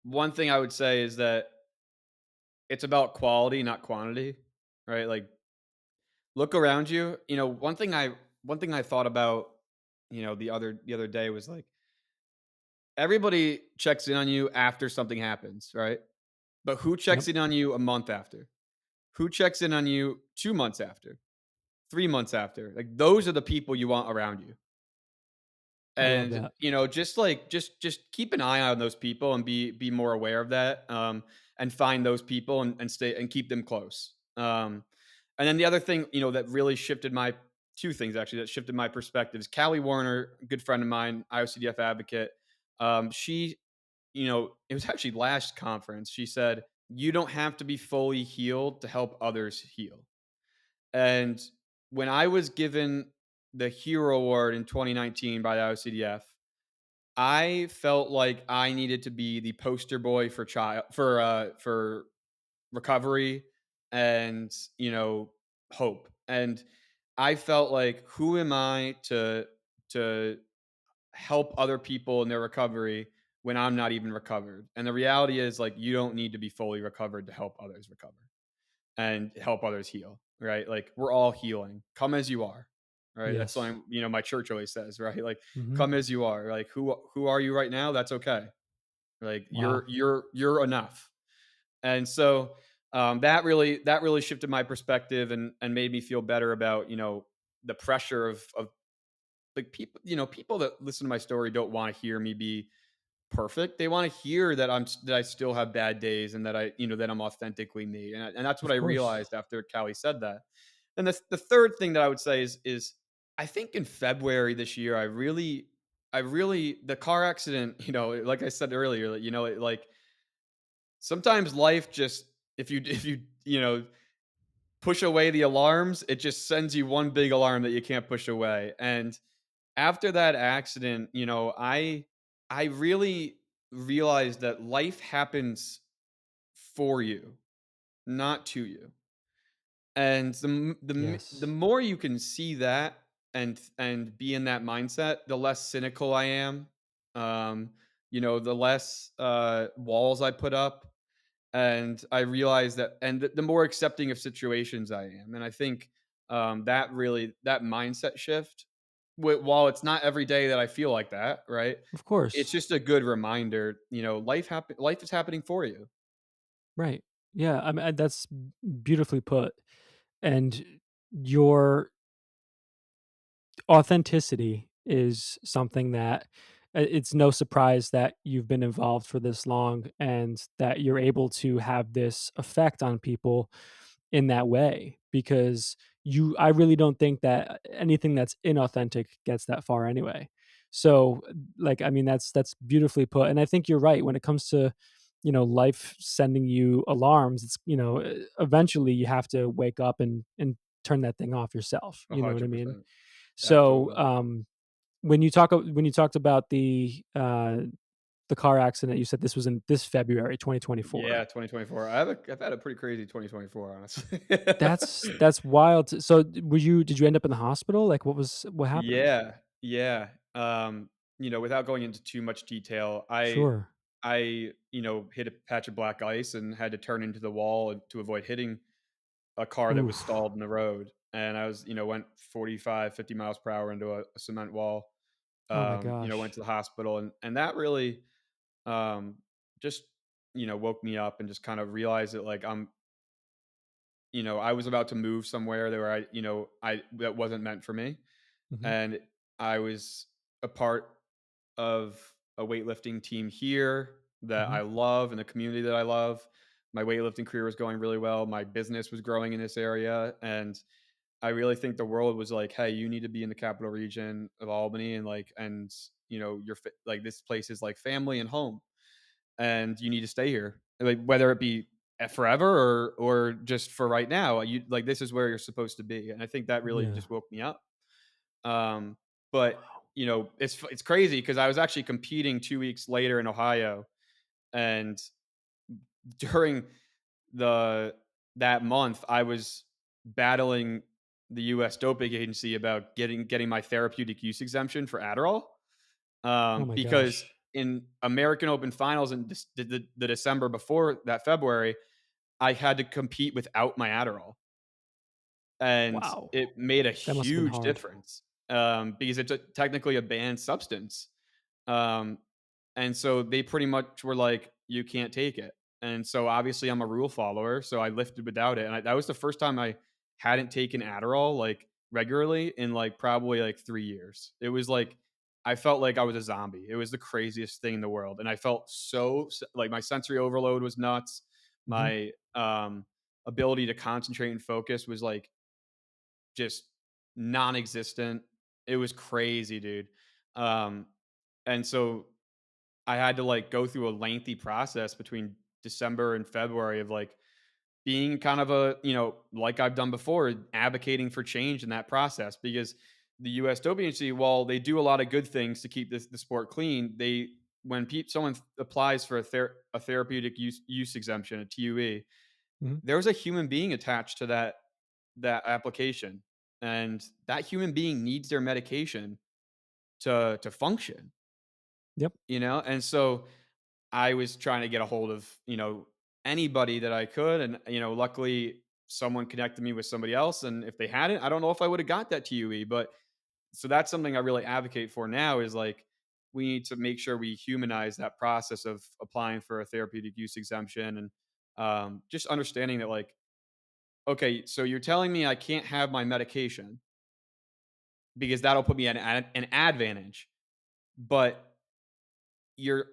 [SPEAKER 1] one thing I would say is that it's about quality, not quantity, right? Like, look around you. One thing I thought about, the other day was like everybody checks in on you after something happens, right? But who
[SPEAKER 2] Yep,
[SPEAKER 1] checks in on you a month after? Who checks in on you 2 months after? 3 months after? Like those are the people you want around you.
[SPEAKER 2] I love
[SPEAKER 1] And,
[SPEAKER 2] that.
[SPEAKER 1] just like just keep an eye on those people and be more aware of that, and find those people and stay and keep them close. And then the other thing, that really shifted my 2 things actually that shifted my perspectives. Callie Warner, a good friend of mine, IOCDF advocate, she, it was actually last conference. She said, "You don't have to be fully healed to help others heal." And when I was given the Hero Award in 2019 by the IOCDF, I felt like I needed to be the poster boy for recovery and, hope. And I felt like, who am I to help other people in their recovery when I'm not even recovered? And the reality is, like, you don't need to be fully recovered to help others recover and help others heal, right? Like, we're all healing. Come as you are, right? That's
[SPEAKER 2] Yes.
[SPEAKER 1] something, my church always says, right? Like,
[SPEAKER 2] Mhm.
[SPEAKER 1] come as you are. Like, who are you right now? That's okay. Like,
[SPEAKER 2] Wow.
[SPEAKER 1] you're enough. And so, that really shifted my perspective and made me feel better about, the pressure of like people that listen to my story don't want to hear me be perfect. They want to hear that I still have bad days and that I'm authentically me. And that's what
[SPEAKER 2] Of
[SPEAKER 1] I
[SPEAKER 2] course.
[SPEAKER 1] realized after Callie said that. And the third thing that I would say is I think in February this year, I really the car accident, like I said earlier, like, like sometimes life just if you push away the alarms, it just sends you one big alarm that you can't push away. And after that accident, I really realized that life happens for you, not to you. And the
[SPEAKER 2] Yes.
[SPEAKER 1] more you can see that and be in that mindset, the less cynical I am. The less walls I put up, and I realize that, and the more accepting of situations I am. And I think that mindset shift, while it's not every day that I feel like that, right?
[SPEAKER 2] Of
[SPEAKER 1] It's
[SPEAKER 2] course.
[SPEAKER 1] just a good reminder. Life is happening for you.
[SPEAKER 2] Right. Yeah, I mean, that's beautifully put, and your authenticity is something that it's no surprise that you've been involved for this long and that you're able to have this effect on people in that way because I really don't think that anything that's inauthentic gets that far anyway. So like I mean that's beautifully put, and I think you're right when it comes to life sending you alarms. It's eventually you have to wake up and turn that thing off yourself, you know what I mean?
[SPEAKER 1] 100%.
[SPEAKER 2] So,
[SPEAKER 1] Absolutely.
[SPEAKER 2] when you talked about the car accident, you said this was in this February
[SPEAKER 1] Yeah,
[SPEAKER 2] 2024.
[SPEAKER 1] 2024. I've had a pretty crazy 2024, honestly.
[SPEAKER 2] That's wild. So, did you end up in the hospital? Like, what happened?
[SPEAKER 1] Yeah, yeah. Without going into too much detail,
[SPEAKER 2] Sure.
[SPEAKER 1] I hit a patch of black ice and had to turn into the wall to avoid hitting a car that was
[SPEAKER 2] Oof.
[SPEAKER 1] stalled in the road. And went 45, 50 miles per hour into a cement wall.
[SPEAKER 2] Oh my
[SPEAKER 1] Went
[SPEAKER 2] gosh.
[SPEAKER 1] to the hospital, and that really um just woke me up and just kind of realized that like I was about to move somewhere that where I that wasn't meant for me.
[SPEAKER 2] Mhm,
[SPEAKER 1] And I was a part of a weightlifting team here that
[SPEAKER 2] mhm.
[SPEAKER 1] I love and a community that I love. My weightlifting career was going really well. My business was growing in this area. And I really think the world was like, hey, you need to be in the capital region of Albany. Like this place is like family and home, and you need to stay here. Like whether it be forever or just for right now, you like this is where you're supposed to be. And I think that really
[SPEAKER 2] Yeah.
[SPEAKER 1] just woke me up. But it's crazy because I was actually competing 2 weeks later in Ohio, and during the that month, I was battling the U.S. doping agency about getting my therapeutic use exemption for Adderall,
[SPEAKER 2] Oh my
[SPEAKER 1] because
[SPEAKER 2] gosh.
[SPEAKER 1] in American Open finals in the December before that February, I had to compete without my Adderall. And
[SPEAKER 2] Wow.
[SPEAKER 1] it made a
[SPEAKER 2] That must have been
[SPEAKER 1] huge
[SPEAKER 2] hard.
[SPEAKER 1] difference, because it's technically a banned substance. Um, and so they pretty much were like, "You can't take it." And so obviously I'm a rule follower, so I lifted without it. And that was the first time I hadn't taken Adderall like regularly in like probably like 3 years. It was like I felt like I was a zombie. It was the craziest thing in the world, and I felt like my sensory overload was nuts.
[SPEAKER 2] Mhm.
[SPEAKER 1] My ability to concentrate and focus was like just non-existent. It was crazy, dude. Um, and so I had to like go through a lengthy process between December and February of like being kind of like I've done before, advocating for change in that process because the US doping agency, while they do a lot of good things to keep the sport clean, when someone applies for a therapeutic use exemption, a TUE,
[SPEAKER 2] Mhm.
[SPEAKER 1] there's a human being attached to that application, and that human being needs their medication to function,
[SPEAKER 2] Yep.
[SPEAKER 1] and so I was trying to get a hold of anybody that I could, and luckily someone connected me with somebody else, and if they hadn't, I don't know if I would have got that TUE. But so that's something I really advocate for now is like we need to make sure we humanize that process of applying for a therapeutic use exemption, and just understanding that like, okay, so you're telling me I can't have my medication because that'll put me at an advantage. But you're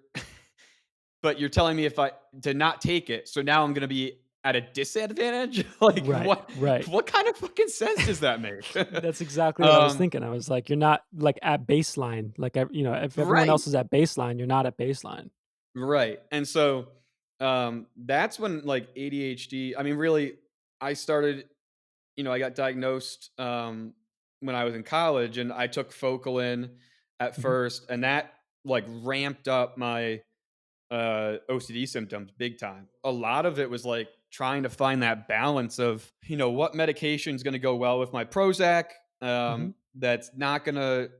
[SPEAKER 1] but you're telling me if I to not take it, so now I'm gonna be at a disadvantage? Like,
[SPEAKER 2] Right, right.
[SPEAKER 1] what kind of fucking sense does that make?
[SPEAKER 2] That's exactly what I was
[SPEAKER 1] Um,
[SPEAKER 2] thinking. I was like, "You're not, like, at baseline." Like, if everyone
[SPEAKER 1] right,
[SPEAKER 2] else is at baseline, you're not at baseline.
[SPEAKER 1] right, and so, that's when, like, ADHD I mean, really, I started I got diagnosed, when I was in college, and I took Focalin at
[SPEAKER 2] Mhm.
[SPEAKER 1] first, and that, like, ramped up my OCD symptoms big time. A lot of it was like trying to find that balance of, what medication is going to go well with my Prozac,
[SPEAKER 2] Mhm.
[SPEAKER 1] that's not going to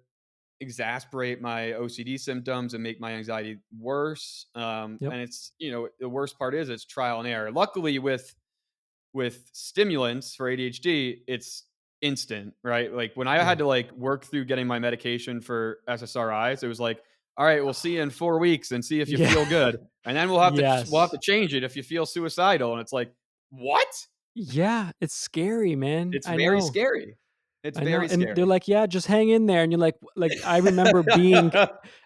[SPEAKER 1] exasperate my OCD symptoms and make my anxiety worse.
[SPEAKER 2] Yep.
[SPEAKER 1] And the worst part is it's trial and error. Luckily, with stimulants for ADHD, it's instant, right? Like when I had
[SPEAKER 2] Yeah.
[SPEAKER 1] to like work through getting my medication for SSRIs, it was like, all right, we'll see you in 4 weeks and see if you
[SPEAKER 2] Yeah.
[SPEAKER 1] feel good. And then we'll have to
[SPEAKER 2] Yes.
[SPEAKER 1] change it if you feel suicidal. And it's like, what?
[SPEAKER 2] Yeah, it's scary, man.
[SPEAKER 1] It's very scary. It's
[SPEAKER 2] I know,
[SPEAKER 1] very
[SPEAKER 2] and they're
[SPEAKER 1] scary.
[SPEAKER 2] like, "Yeah, just hang in there," and you're like, I remember being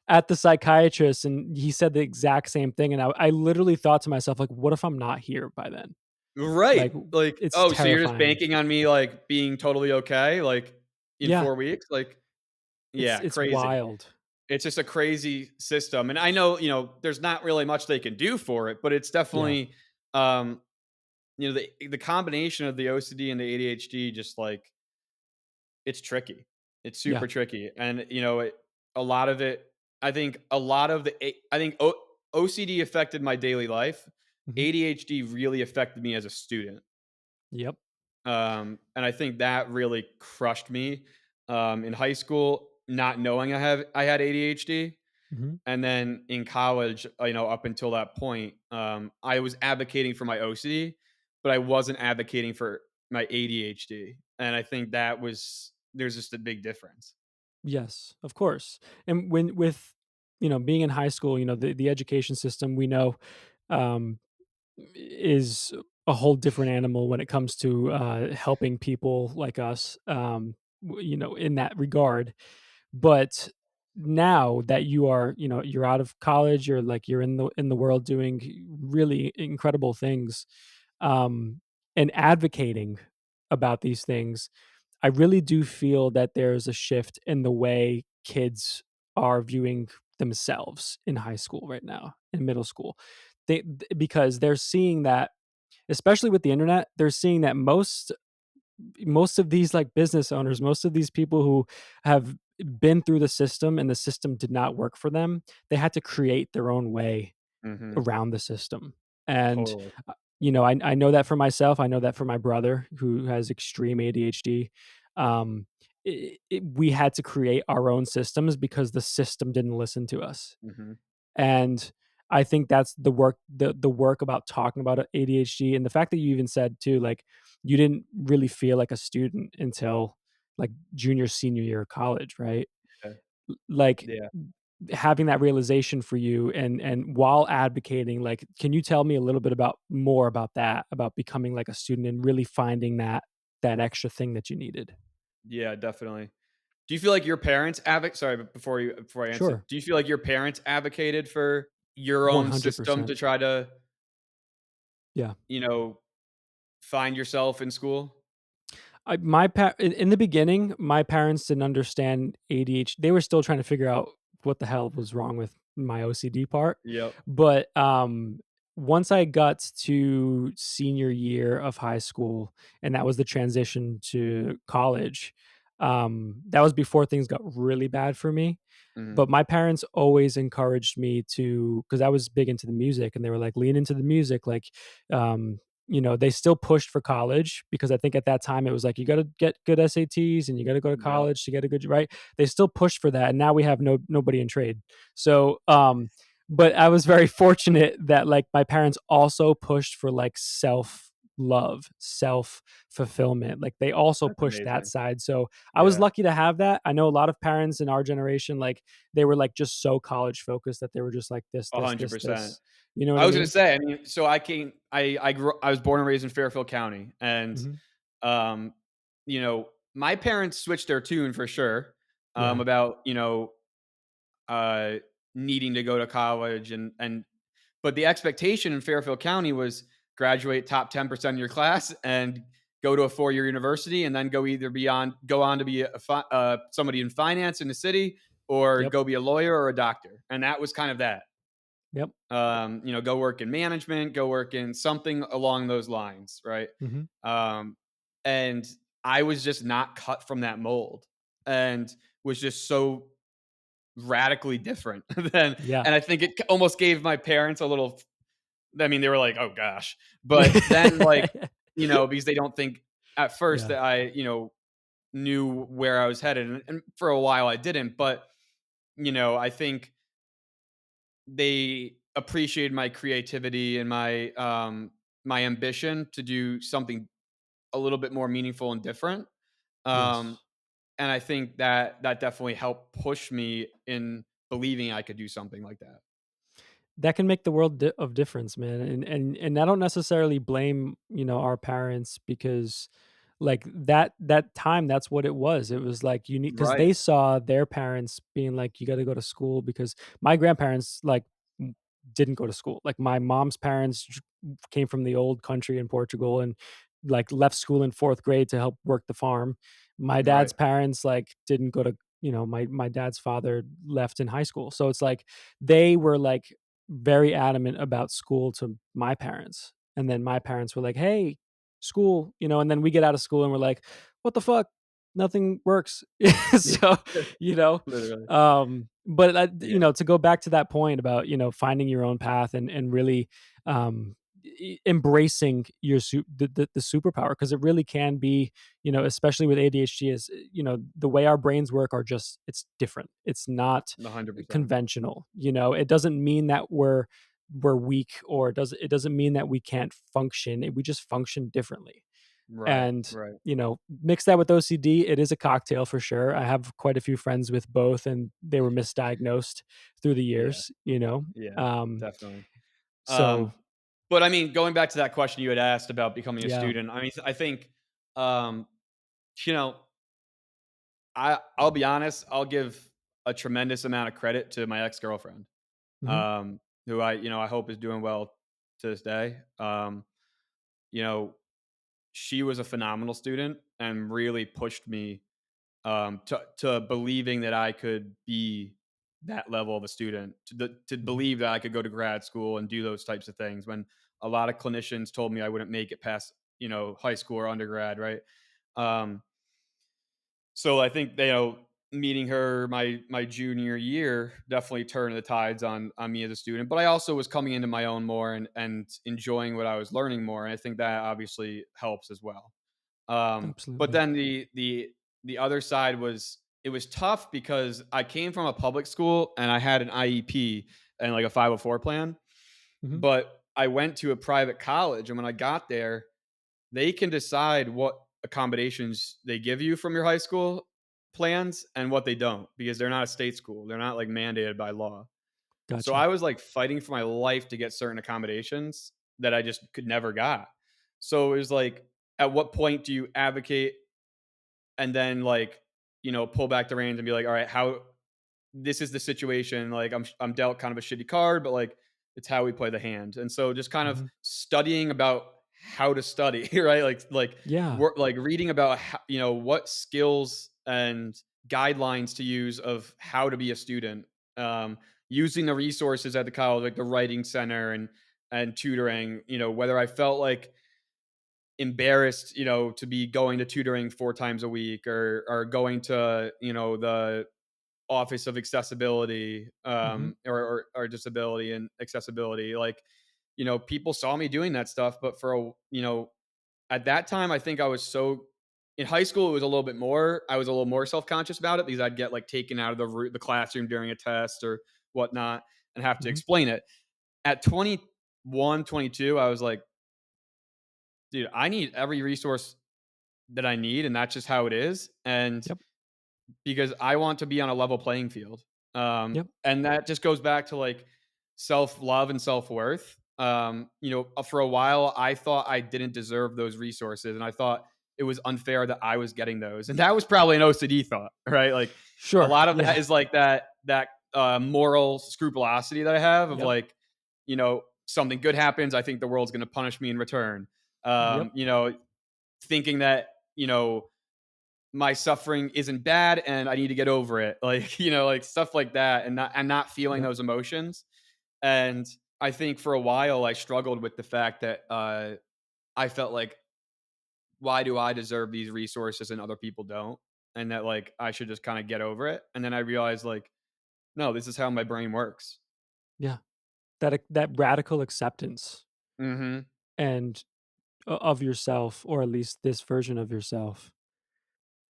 [SPEAKER 2] at the psychiatrist, and he said the exact same thing, and I literally thought to myself, like, "What if I'm not here by then?"
[SPEAKER 1] Right.
[SPEAKER 2] Like,
[SPEAKER 1] Like,
[SPEAKER 2] it's
[SPEAKER 1] oh, so you're just
[SPEAKER 2] terrifying.
[SPEAKER 1] banking on me, like, being totally okay, like, in
[SPEAKER 2] Yeah,
[SPEAKER 1] 4 weeks? Like, yeah,
[SPEAKER 2] it's
[SPEAKER 1] crazy.
[SPEAKER 2] wild.
[SPEAKER 1] It's just a crazy system, and I know, there's not really much they can do for it, but it's
[SPEAKER 2] Yeah,
[SPEAKER 1] definitely, um, the combination of the OCD and the ADHD just, like, it's tricky. It's
[SPEAKER 2] yeah,
[SPEAKER 1] super tricky, and, a lot of it I think a lot of the A I think OCD affected my daily life.
[SPEAKER 2] mhm,
[SPEAKER 1] ADHD really affected me as a student.
[SPEAKER 2] yep,
[SPEAKER 1] And I think that really crushed me, in high school, not knowing I had ADHD,
[SPEAKER 2] mhm,
[SPEAKER 1] and then in college, up until that point, I was advocating for my OCD, but I wasn't advocating for my ADHD, and I think there's just a big difference.
[SPEAKER 2] yes, of course, and when with, being in high school, the education system we know, um is a whole different animal when it comes to helping people like us, in that regard. But now that you are, you're out of college, you're in the world doing really incredible things, um, and advocating about these things. I really do feel that there's a shift in the way kids are viewing themselves in high school right now, in middle school. Because they're seeing that, especially with the internet, they're seeing that most of these like business owners, most of these people who have been through the system and the system did not work for them, they had to create their own way
[SPEAKER 1] Mhm.
[SPEAKER 2] around the system. And
[SPEAKER 1] Totally.
[SPEAKER 2] I know that for myself. I know that for my brother who has extreme ADHD. We had to create our own systems because the system didn't listen to us.
[SPEAKER 1] Mhm.
[SPEAKER 2] And I think that's the work about talking about ADHD, and the fact that you even said too, like, you didn't really feel like a student until, like, junior, senior year of college, right?
[SPEAKER 1] Yeah.
[SPEAKER 2] Like,
[SPEAKER 1] Yeah.
[SPEAKER 2] having that realization for you and while advocating, like, can you tell me a little bit about that, about becoming, like, a student and really finding that extra thing that you needed?
[SPEAKER 1] Yeah, definitely. Do you feel like your parents sorry, but before I answer,
[SPEAKER 2] Sure.
[SPEAKER 1] do you feel like your parents advocated for your own system
[SPEAKER 2] 100%.
[SPEAKER 1] to try to,
[SPEAKER 2] Yeah.
[SPEAKER 1] you know, find yourself in school?
[SPEAKER 2] In the beginning, my parents didn't understand ADHD. They were still trying to figure out what the hell was wrong with my OCD part.
[SPEAKER 1] Yep.
[SPEAKER 2] But once I got to senior year of high school, and that was the transition to college, that was before things got really bad for me.
[SPEAKER 1] Mhm.
[SPEAKER 2] But my parents always encouraged me to, because I was big into the music, and they were like, lean into the music. Like, um, they still pushed for college because I think at that time it was like, you got to get good SATs and you got to go to
[SPEAKER 1] Yep.
[SPEAKER 2] college to get a good, right. They still pushed for that. And now we have nobody in trade. So, but I was very fortunate that like my parents also pushed for like self love, self fulfillment. Like they also
[SPEAKER 1] That's
[SPEAKER 2] pushed that
[SPEAKER 1] amazing.
[SPEAKER 2] side. So I was
[SPEAKER 1] Yeah.
[SPEAKER 2] lucky to have that. I know a lot of parents in our generation, like they were like just so college focused that they were just like this, this, this,
[SPEAKER 1] 100%.
[SPEAKER 2] this. You know what
[SPEAKER 1] I
[SPEAKER 2] I
[SPEAKER 1] was gonna
[SPEAKER 2] mean?
[SPEAKER 1] say, I mean, so I was born and raised in Fairfield County, and,
[SPEAKER 2] Hmm.
[SPEAKER 1] um, my parents switched their tune for sure,
[SPEAKER 2] Yeah.
[SPEAKER 1] about, uh, needing to go to college and but the expectation in Fairfield County was graduate top 10% of your class and go to a 4-year university and then go on to be somebody in finance in the city or
[SPEAKER 2] Yep.
[SPEAKER 1] go be a lawyer or a doctor. And that was kind of that.
[SPEAKER 2] Yep.
[SPEAKER 1] Go work in management, go work in something along those lines, right?
[SPEAKER 2] Hmm.
[SPEAKER 1] Um, and I was just not cut from that mold and was just so radically different than
[SPEAKER 2] Yeah.
[SPEAKER 1] and I think it almost gave my parents a little I mean, they were like, "Oh gosh." But then, like, because they don't think at first
[SPEAKER 2] Yeah.
[SPEAKER 1] that I, knew where I was headed, and for a while I didn't, but, I think they appreciated my creativity and my ambition to do something a little bit more meaningful and different. Um,
[SPEAKER 2] Yes.
[SPEAKER 1] and I think that definitely helped push me in believing I could do something like that.
[SPEAKER 2] That can make the world of difference, man, and I don't necessarily blame, our parents because, like, that time, that's what it was. It was like you need because
[SPEAKER 1] Right,
[SPEAKER 2] they saw their parents being like, "You gotta go to school," because my grandparents, like, didn't go to school. Like, my mom's parents came from the old country in Portugal and, like, left school in 4th grade to help work the farm. My dad's
[SPEAKER 1] right,
[SPEAKER 2] parents, like, didn't go to my dad's father left in high school. So it's like they were, like, very adamant about school to my parents, and then my parents were like, "Hey, school," and then we get out of school and we're like, "What the fuck? Nothing works."
[SPEAKER 1] yeah,
[SPEAKER 2] So, you know,
[SPEAKER 1] literally,
[SPEAKER 2] but,
[SPEAKER 1] yeah,
[SPEAKER 2] to go back to that point about, finding your own path and really, embracing your the superpower, because it really can be, especially with ADHD, is, the way our brains work are just, it's different. It's not
[SPEAKER 1] 100%.
[SPEAKER 2] conventional. It doesn't mean that we're weak, or it doesn't mean that we can't function. We just function differently.
[SPEAKER 1] Right,
[SPEAKER 2] And,
[SPEAKER 1] right,
[SPEAKER 2] mix that with OCD, it is a cocktail for sure. I have quite a few friends with both, and they were misdiagnosed through the
[SPEAKER 1] yeah,
[SPEAKER 2] years.
[SPEAKER 1] yeah,
[SPEAKER 2] Um,
[SPEAKER 1] definitely.
[SPEAKER 2] so
[SPEAKER 1] But I mean, going back to that question you had asked about becoming a
[SPEAKER 2] yeah.
[SPEAKER 1] student, I mean, I think, um, you know, I'll be honest, I'll give a tremendous amount of credit to my ex-girlfriend,
[SPEAKER 2] Mhm,
[SPEAKER 1] who I hope is doing well to this day. You know, she was a phenomenal student and really pushed me to believing that I could be that level of a student, to
[SPEAKER 2] mhm.
[SPEAKER 1] believe that I could go to grad school and do those types of things. When a lot of clinicians told me I wouldn't make it past high school or undergrad, right? Um, so I think meeting her my junior year definitely turned the tides on me as a student. But I also was coming into my own more and enjoying what I was learning more, and I think that obviously helps as well. But
[SPEAKER 2] Absolutely.
[SPEAKER 1] then the other side was it was tough because I came from a public school and I had an IEP and like a 504 plan,
[SPEAKER 2] Mhm.
[SPEAKER 1] but I went to a private college and when I got there, they can decide what accommodations they give you from your high school plans and what they don't because they're not a state school. They're not like mandated by law. So I
[SPEAKER 2] Gotcha.
[SPEAKER 1] was like fighting for my life to get certain accommodations that I just could never got. So it was like, at what point do you advocate and then like pull back the reins and be like, all right, how this is the situation. Like I'm dealt kind of a shitty card, but like it's how we play the hand. And so just kind of
[SPEAKER 2] Mhm.
[SPEAKER 1] studying about how to study, right? Like
[SPEAKER 2] Yeah.
[SPEAKER 1] work, like reading about how, what skills and guidelines to use of how to be a student. Um, Using the resources at the college, like the writing center and tutoring. Whether I felt like embarrassed, to be going to tutoring 4 times a week or going to, the office of accessibility
[SPEAKER 2] Mhm.
[SPEAKER 1] or disability and accessibility. Like, people saw me doing that stuff, but at that time, I think I was so in high school, it was a little bit more. I was a little more self conscious about it because I'd get like taken out of the classroom during a test or whatnot and have to
[SPEAKER 2] Mhm.
[SPEAKER 1] explain it. At 21, 22, I was like, dude, I need every resource that I need, and that's just how it is. And
[SPEAKER 2] Yep.
[SPEAKER 1] because I want to be on a level playing field.
[SPEAKER 2] Yep.
[SPEAKER 1] And that just goes back to like self love and self worth. For a while, I thought I didn't deserve those resources, and I thought it was unfair that I was getting those, and that was probably an OCD thought, right? Like a
[SPEAKER 2] Sure.
[SPEAKER 1] lot of that
[SPEAKER 2] Yeah.
[SPEAKER 1] is like that moral scrupulosity that I have of
[SPEAKER 2] Yep.
[SPEAKER 1] like, something good happens, I think the world's going to punish me in return.
[SPEAKER 2] Yep.
[SPEAKER 1] Thinking that my suffering isn't bad and I need to get over it. Like, like stuff like that and not feeling
[SPEAKER 2] Yep.
[SPEAKER 1] those emotions. And I think for a while I struggled with the fact that I felt like why do I deserve these resources and other people don't? And that like I should just kind of get over it. And then I realized like no, this is how my brain works.
[SPEAKER 2] Yeah. That radical acceptance
[SPEAKER 1] Mhm.
[SPEAKER 2] and of yourself, or at least this version of yourself,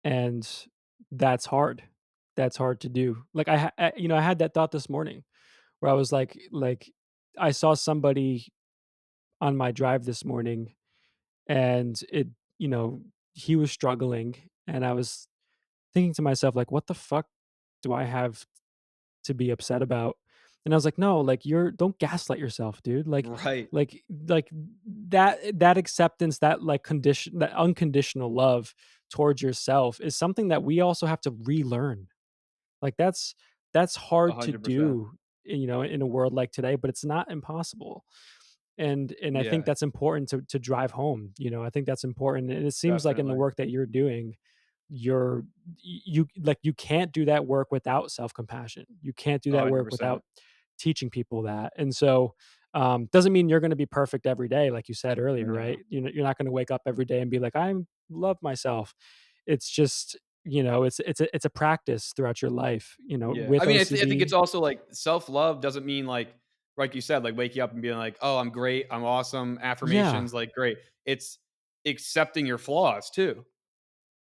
[SPEAKER 2] and that's hard. That's hard to do. Like, I had that thought this morning where I was like, I saw somebody on my drive this morning, and you know, he was struggling, and I was thinking to myself, like, what the fuck do I have to be upset about. And I was like, "No, like, you're don't gaslight yourself, dude."
[SPEAKER 1] Right.
[SPEAKER 2] Like that acceptance, that, like, that unconditional love towards yourself is something that we also have to relearn. Like, that's hard to
[SPEAKER 1] 100%.
[SPEAKER 2] do, in a world like today, but it's not impossible. And I think
[SPEAKER 1] Yeah,
[SPEAKER 2] that's important to drive home. I think that's important, and it seems like in the
[SPEAKER 1] definitely.
[SPEAKER 2] work that you're doing, you're you can't do that work without self-compassion. You can't do that work
[SPEAKER 1] 100%.
[SPEAKER 2] without teaching people that. And so, doesn't mean you're gonna be perfect every day, like you said earlier,
[SPEAKER 1] No.
[SPEAKER 2] right? You're not gonna wake up every day and be like, "I love myself." It's just, it's a practice throughout your life,
[SPEAKER 1] Yeah.
[SPEAKER 2] with
[SPEAKER 1] I mean, I think it's
[SPEAKER 2] OCD.
[SPEAKER 1] also like self-love doesn't mean like you said, like waking up and being like, "Oh, I'm great. I'm awesome."
[SPEAKER 2] Yeah.
[SPEAKER 1] Affirmations, like great. It's accepting your flaws too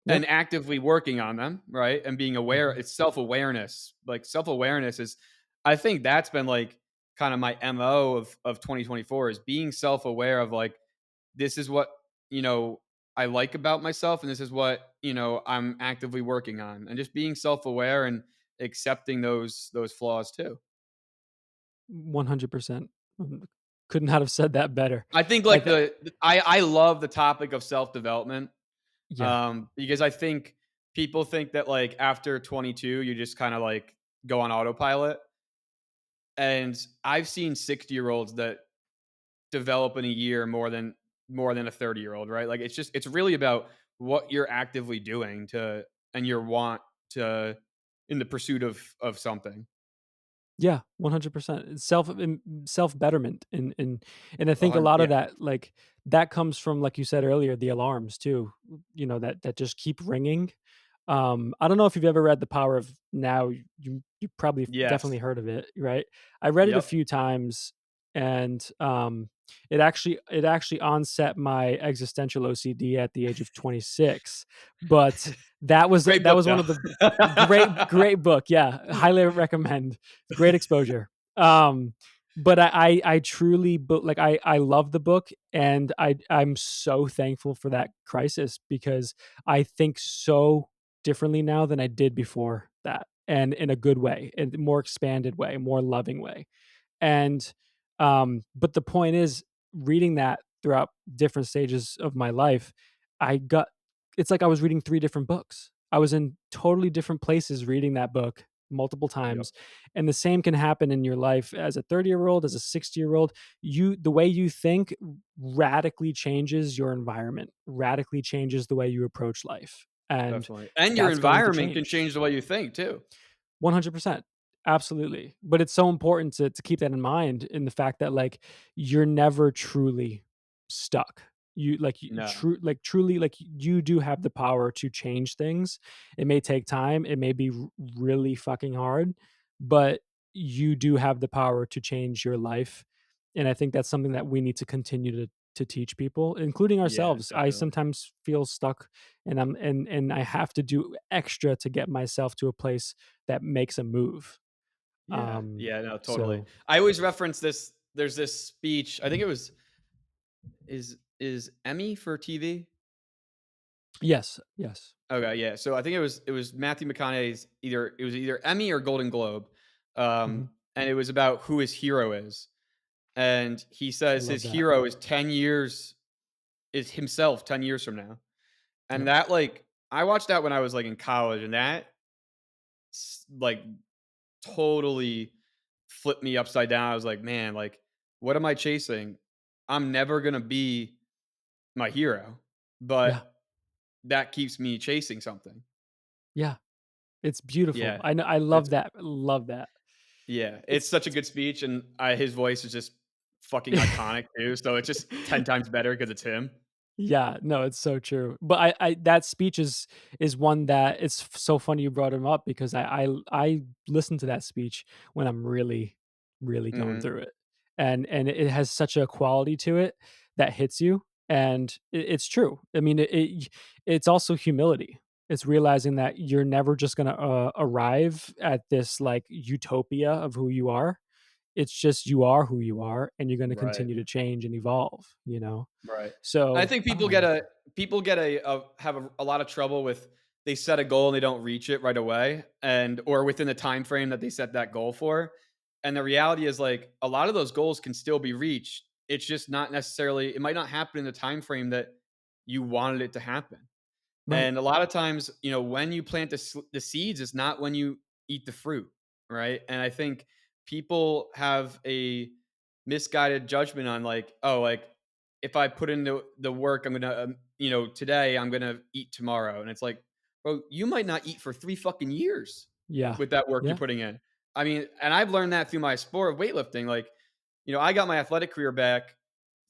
[SPEAKER 2] Yep.
[SPEAKER 1] and actively working on them, right? And being aware.
[SPEAKER 2] Mhm.
[SPEAKER 1] It's self-awareness. Like self-awareness is I think that's been like kind of my MO of 2024 is being self-aware of like this is what, you know, I like about myself and this is what, I'm actively working on and just being self-aware and accepting those flaws too.
[SPEAKER 2] 100%. Could not have said that better.
[SPEAKER 1] I think
[SPEAKER 2] I
[SPEAKER 1] like
[SPEAKER 2] th
[SPEAKER 1] I love the topic of self-development
[SPEAKER 2] Yeah.
[SPEAKER 1] because I think people think that like after 22 you just kind of like go on autopilot and I've seen 60-year-olds that develop in a year more than a 30-year-old, right? Like it's really about what you're actively doing to and your want to in the pursuit of something.
[SPEAKER 2] Yeah, 100%. It's self-betterment, and I think a lot
[SPEAKER 1] Yeah.
[SPEAKER 2] of that, like, that comes from, like you said earlier, the alarms too, that just keep ringing. I don't know if you've ever read The Power of Now. You probably definitely
[SPEAKER 1] Yes.
[SPEAKER 2] heard of it, right? I read it a
[SPEAKER 1] Yep.
[SPEAKER 2] few times, and, it actually onset my existential OCD at the age of 26, but
[SPEAKER 1] Great
[SPEAKER 2] that
[SPEAKER 1] book
[SPEAKER 2] was one
[SPEAKER 1] though.
[SPEAKER 2] of the great book, yeah, highly recommend. Great exposure. But I truly, but like I love the book, and I'm so thankful for that crisis because I think so differently now than I did before that, and in a good way, in a more expanded way, a more loving way. And, but the point is, reading that throughout different stages of my life, I got it's like I was reading 3 different books. I was in totally different places reading that book multiple
[SPEAKER 1] Yep.
[SPEAKER 2] times, and the same can happen in your life as a 30-year-old, as a 60-year-old. The way you think radically changes your environment, radically changes the way you approach life, and
[SPEAKER 1] Definitely. And your
[SPEAKER 2] that's going to
[SPEAKER 1] environment can
[SPEAKER 2] change.
[SPEAKER 1] change the way you think too.
[SPEAKER 2] 100%. Absolutely. But it's so important to keep that in mind, in the fact that, like, you're never truly stuck.
[SPEAKER 1] No.
[SPEAKER 2] Truly, like, you do have the power to change things. It may take time, it may be really fucking hard, but you do have the power to change your life. And I think that's something that we need to continue to teach people, including
[SPEAKER 1] Yeah,
[SPEAKER 2] ourselves. I
[SPEAKER 1] definitely.
[SPEAKER 2] sometimes feel stuck, and I have to do extra to get myself to a place that makes a move.
[SPEAKER 1] Yeah. Yeah, no, totally.
[SPEAKER 2] So
[SPEAKER 1] I always reference this there's this speech, I think it was is Emmy for TV?
[SPEAKER 2] yes, yes.
[SPEAKER 1] Okay, yeah. So I think it was Matthew McConaughey's either Emmy or Golden Globe,
[SPEAKER 2] Mhm.
[SPEAKER 1] and it was about who his hero is, and he
[SPEAKER 2] I
[SPEAKER 1] says
[SPEAKER 2] love
[SPEAKER 1] his
[SPEAKER 2] that.
[SPEAKER 1] hero is himself 10 years from now, and
[SPEAKER 2] Yep.
[SPEAKER 1] that like I watched that when I was like in college, and that like totally flipped me upside down. I was like, man, like what am I chasing? I'm never gonna be my hero,
[SPEAKER 2] Yeah,
[SPEAKER 1] but that keeps me chasing something.
[SPEAKER 2] yeah. It's beautiful.
[SPEAKER 1] Yeah,
[SPEAKER 2] I know, I
[SPEAKER 1] it's
[SPEAKER 2] love that, love that.
[SPEAKER 1] Yeah, it's such a
[SPEAKER 2] It's
[SPEAKER 1] good speech, and his voice is just fucking iconic too, so it's just 10 times better because it's him.
[SPEAKER 2] Yeah, no, it's so true. But I that speech is one that it's so funny you brought him up, because I listen to that speech when I'm really, really going
[SPEAKER 1] Mhm.
[SPEAKER 2] through it. And it has such a quality to it that hits you, and it's true. I mean, it's also humility. It's realizing that you're never just gonna, arrive at this, like, utopia of who you are. It's just you are who you are, and you're gonna
[SPEAKER 1] Right,
[SPEAKER 2] continue to change and evolve, you know?
[SPEAKER 1] right. I
[SPEAKER 2] So,
[SPEAKER 1] think people get a have a lot of trouble with they set a goal and they don't reach it right away, and or within the time frame that they set that goal for. And the reality is, like, a lot of those goals can still be reached. It's just not necessarily, it might not happen in the time frame that you wanted it to happen.
[SPEAKER 2] Right.
[SPEAKER 1] And a lot of times, when you plant the seeds is not when you eat the fruit, right? And I think people have a misguided judgment on, like, oh, like, if I put in the work, I'm gonna, today I'm gonna eat tomorrow, and it's like, bro, you might not eat for 3 fucking years
[SPEAKER 2] Yeah.
[SPEAKER 1] with that work you're
[SPEAKER 2] Yeah.
[SPEAKER 1] putting in. I mean, and I've learned that through my sport of weightlifting. Like, I got my athletic career back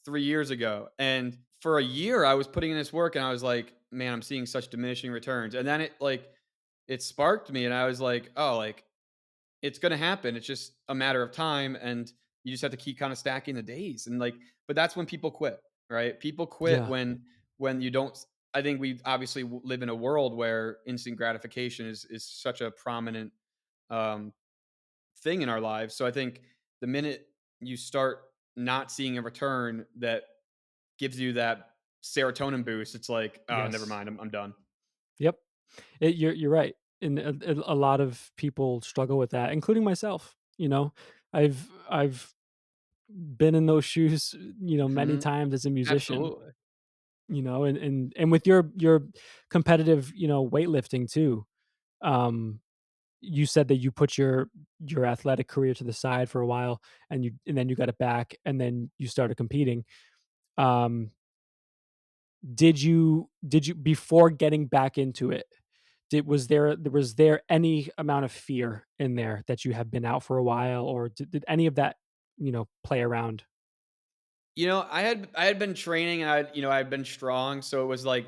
[SPEAKER 1] 3 years ago. And for a year, I was putting in this work and I was like, man, I'm seeing such diminishing returns. And then it sparked me and I was like, oh, like, it's going to happen. It's just a matter of time. And you just have to keep kind of stacking the days. And like, but that's when people quit, right? People quit
[SPEAKER 2] Yeah.
[SPEAKER 1] when you don't. I think we obviously live in a world where instant gratification is such a prominent um, thing in our lives. So I think the minute you start not seeing a return that gives you that serotonin boost, it's like, "Oh, never
[SPEAKER 2] Yes.
[SPEAKER 1] mind, I'm done."
[SPEAKER 2] Yep. You're right, and a lot of people struggle with that, including myself. I've been in those shoes, many
[SPEAKER 1] Mhm.
[SPEAKER 2] times as a musician.
[SPEAKER 1] Absolutely.
[SPEAKER 2] And with your competitive, weightlifting too. Um, you said that you put your athletic career to the side for a while, and then you got it back, and then you started competing. Um, did you before getting back into it? Was there any amount of fear in there that you have been out for a while, or did any of that, play around?
[SPEAKER 1] I had been training and I had been strong, so it was like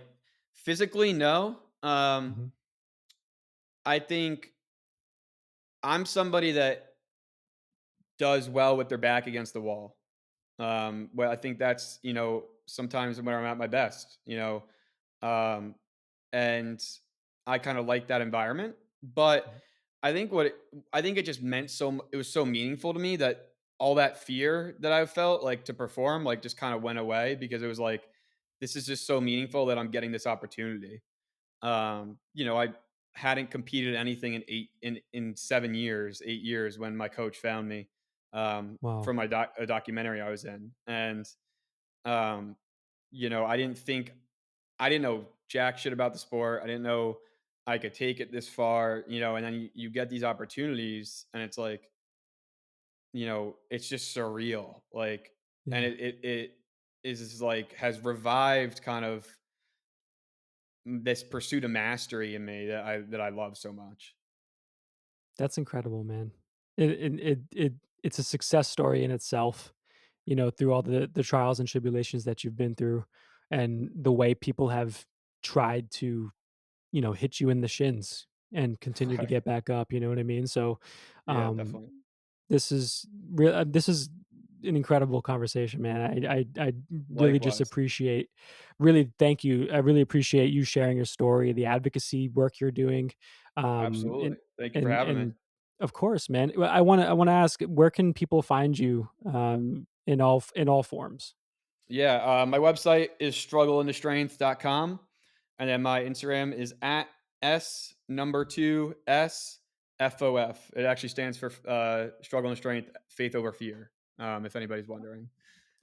[SPEAKER 1] physically, no.
[SPEAKER 2] Mhm.
[SPEAKER 1] I think I'm somebody that does well with their back against the wall. Well, I think that's, sometimes when I'm at my best, um, and I kind of like that environment. But
[SPEAKER 2] Mhm.
[SPEAKER 1] I think it just meant it was so meaningful to me that all that fear that I felt like to perform like just kind of went away because it was like, this is just so meaningful that I'm getting this opportunity. I hadn't competed in anything in 7 years, 8 years when my coach found me
[SPEAKER 2] Wow.
[SPEAKER 1] from a documentary I was in. And um, I didn't know jack shit about the sport. I didn't know I could take it this far, and then you get these opportunities and it's like, it's just surreal. Like, and
[SPEAKER 2] Yeah,
[SPEAKER 1] it is like has revived kind of this pursuit of mastery in me that I love so much.
[SPEAKER 2] that's incredible, man. It's a success story in itself, through all the trials and tribulations that you've been through, and the way people have tried to, hit you in the shins and continue to
[SPEAKER 1] Right.
[SPEAKER 2] get back up, you know what I mean? So,
[SPEAKER 1] Yeah,
[SPEAKER 2] um,
[SPEAKER 1] definitely.
[SPEAKER 2] this is an incredible conversation, man. I really just
[SPEAKER 1] Likewise.
[SPEAKER 2] appreciate really thank you. I really appreciate you sharing your story, the advocacy work you're doing. Um,
[SPEAKER 1] Absolutely.
[SPEAKER 2] and
[SPEAKER 1] Thank you for
[SPEAKER 2] and
[SPEAKER 1] having me.
[SPEAKER 2] and of course, man. Well, I wanna ask, where can people find you, in all forms?
[SPEAKER 1] Yeah, my website is struggleintostrength.com, and then my Instagram is at S number 2 S FOF. It actually stands for struggle and strength, faith over fear. If anybody's wondering.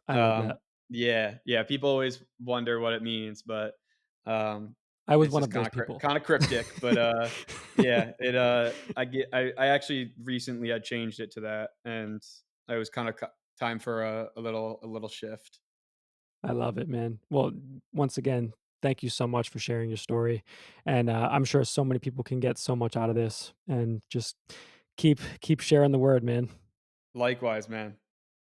[SPEAKER 2] I love
[SPEAKER 1] Um,
[SPEAKER 2] that.
[SPEAKER 1] yeah, yeah. People always wonder what it means, but um,
[SPEAKER 2] I was
[SPEAKER 1] it's
[SPEAKER 2] one
[SPEAKER 1] just
[SPEAKER 2] of those people.
[SPEAKER 1] kind of cryptic. But yeah, I actually recently I changed it to that, and it was kind of time for a little shift.
[SPEAKER 2] I love it, man. Well, once again, thank you so much for sharing your story, and, I'm sure so many people can get so much out of this, and just keep sharing the word, man.
[SPEAKER 1] Likewise, man.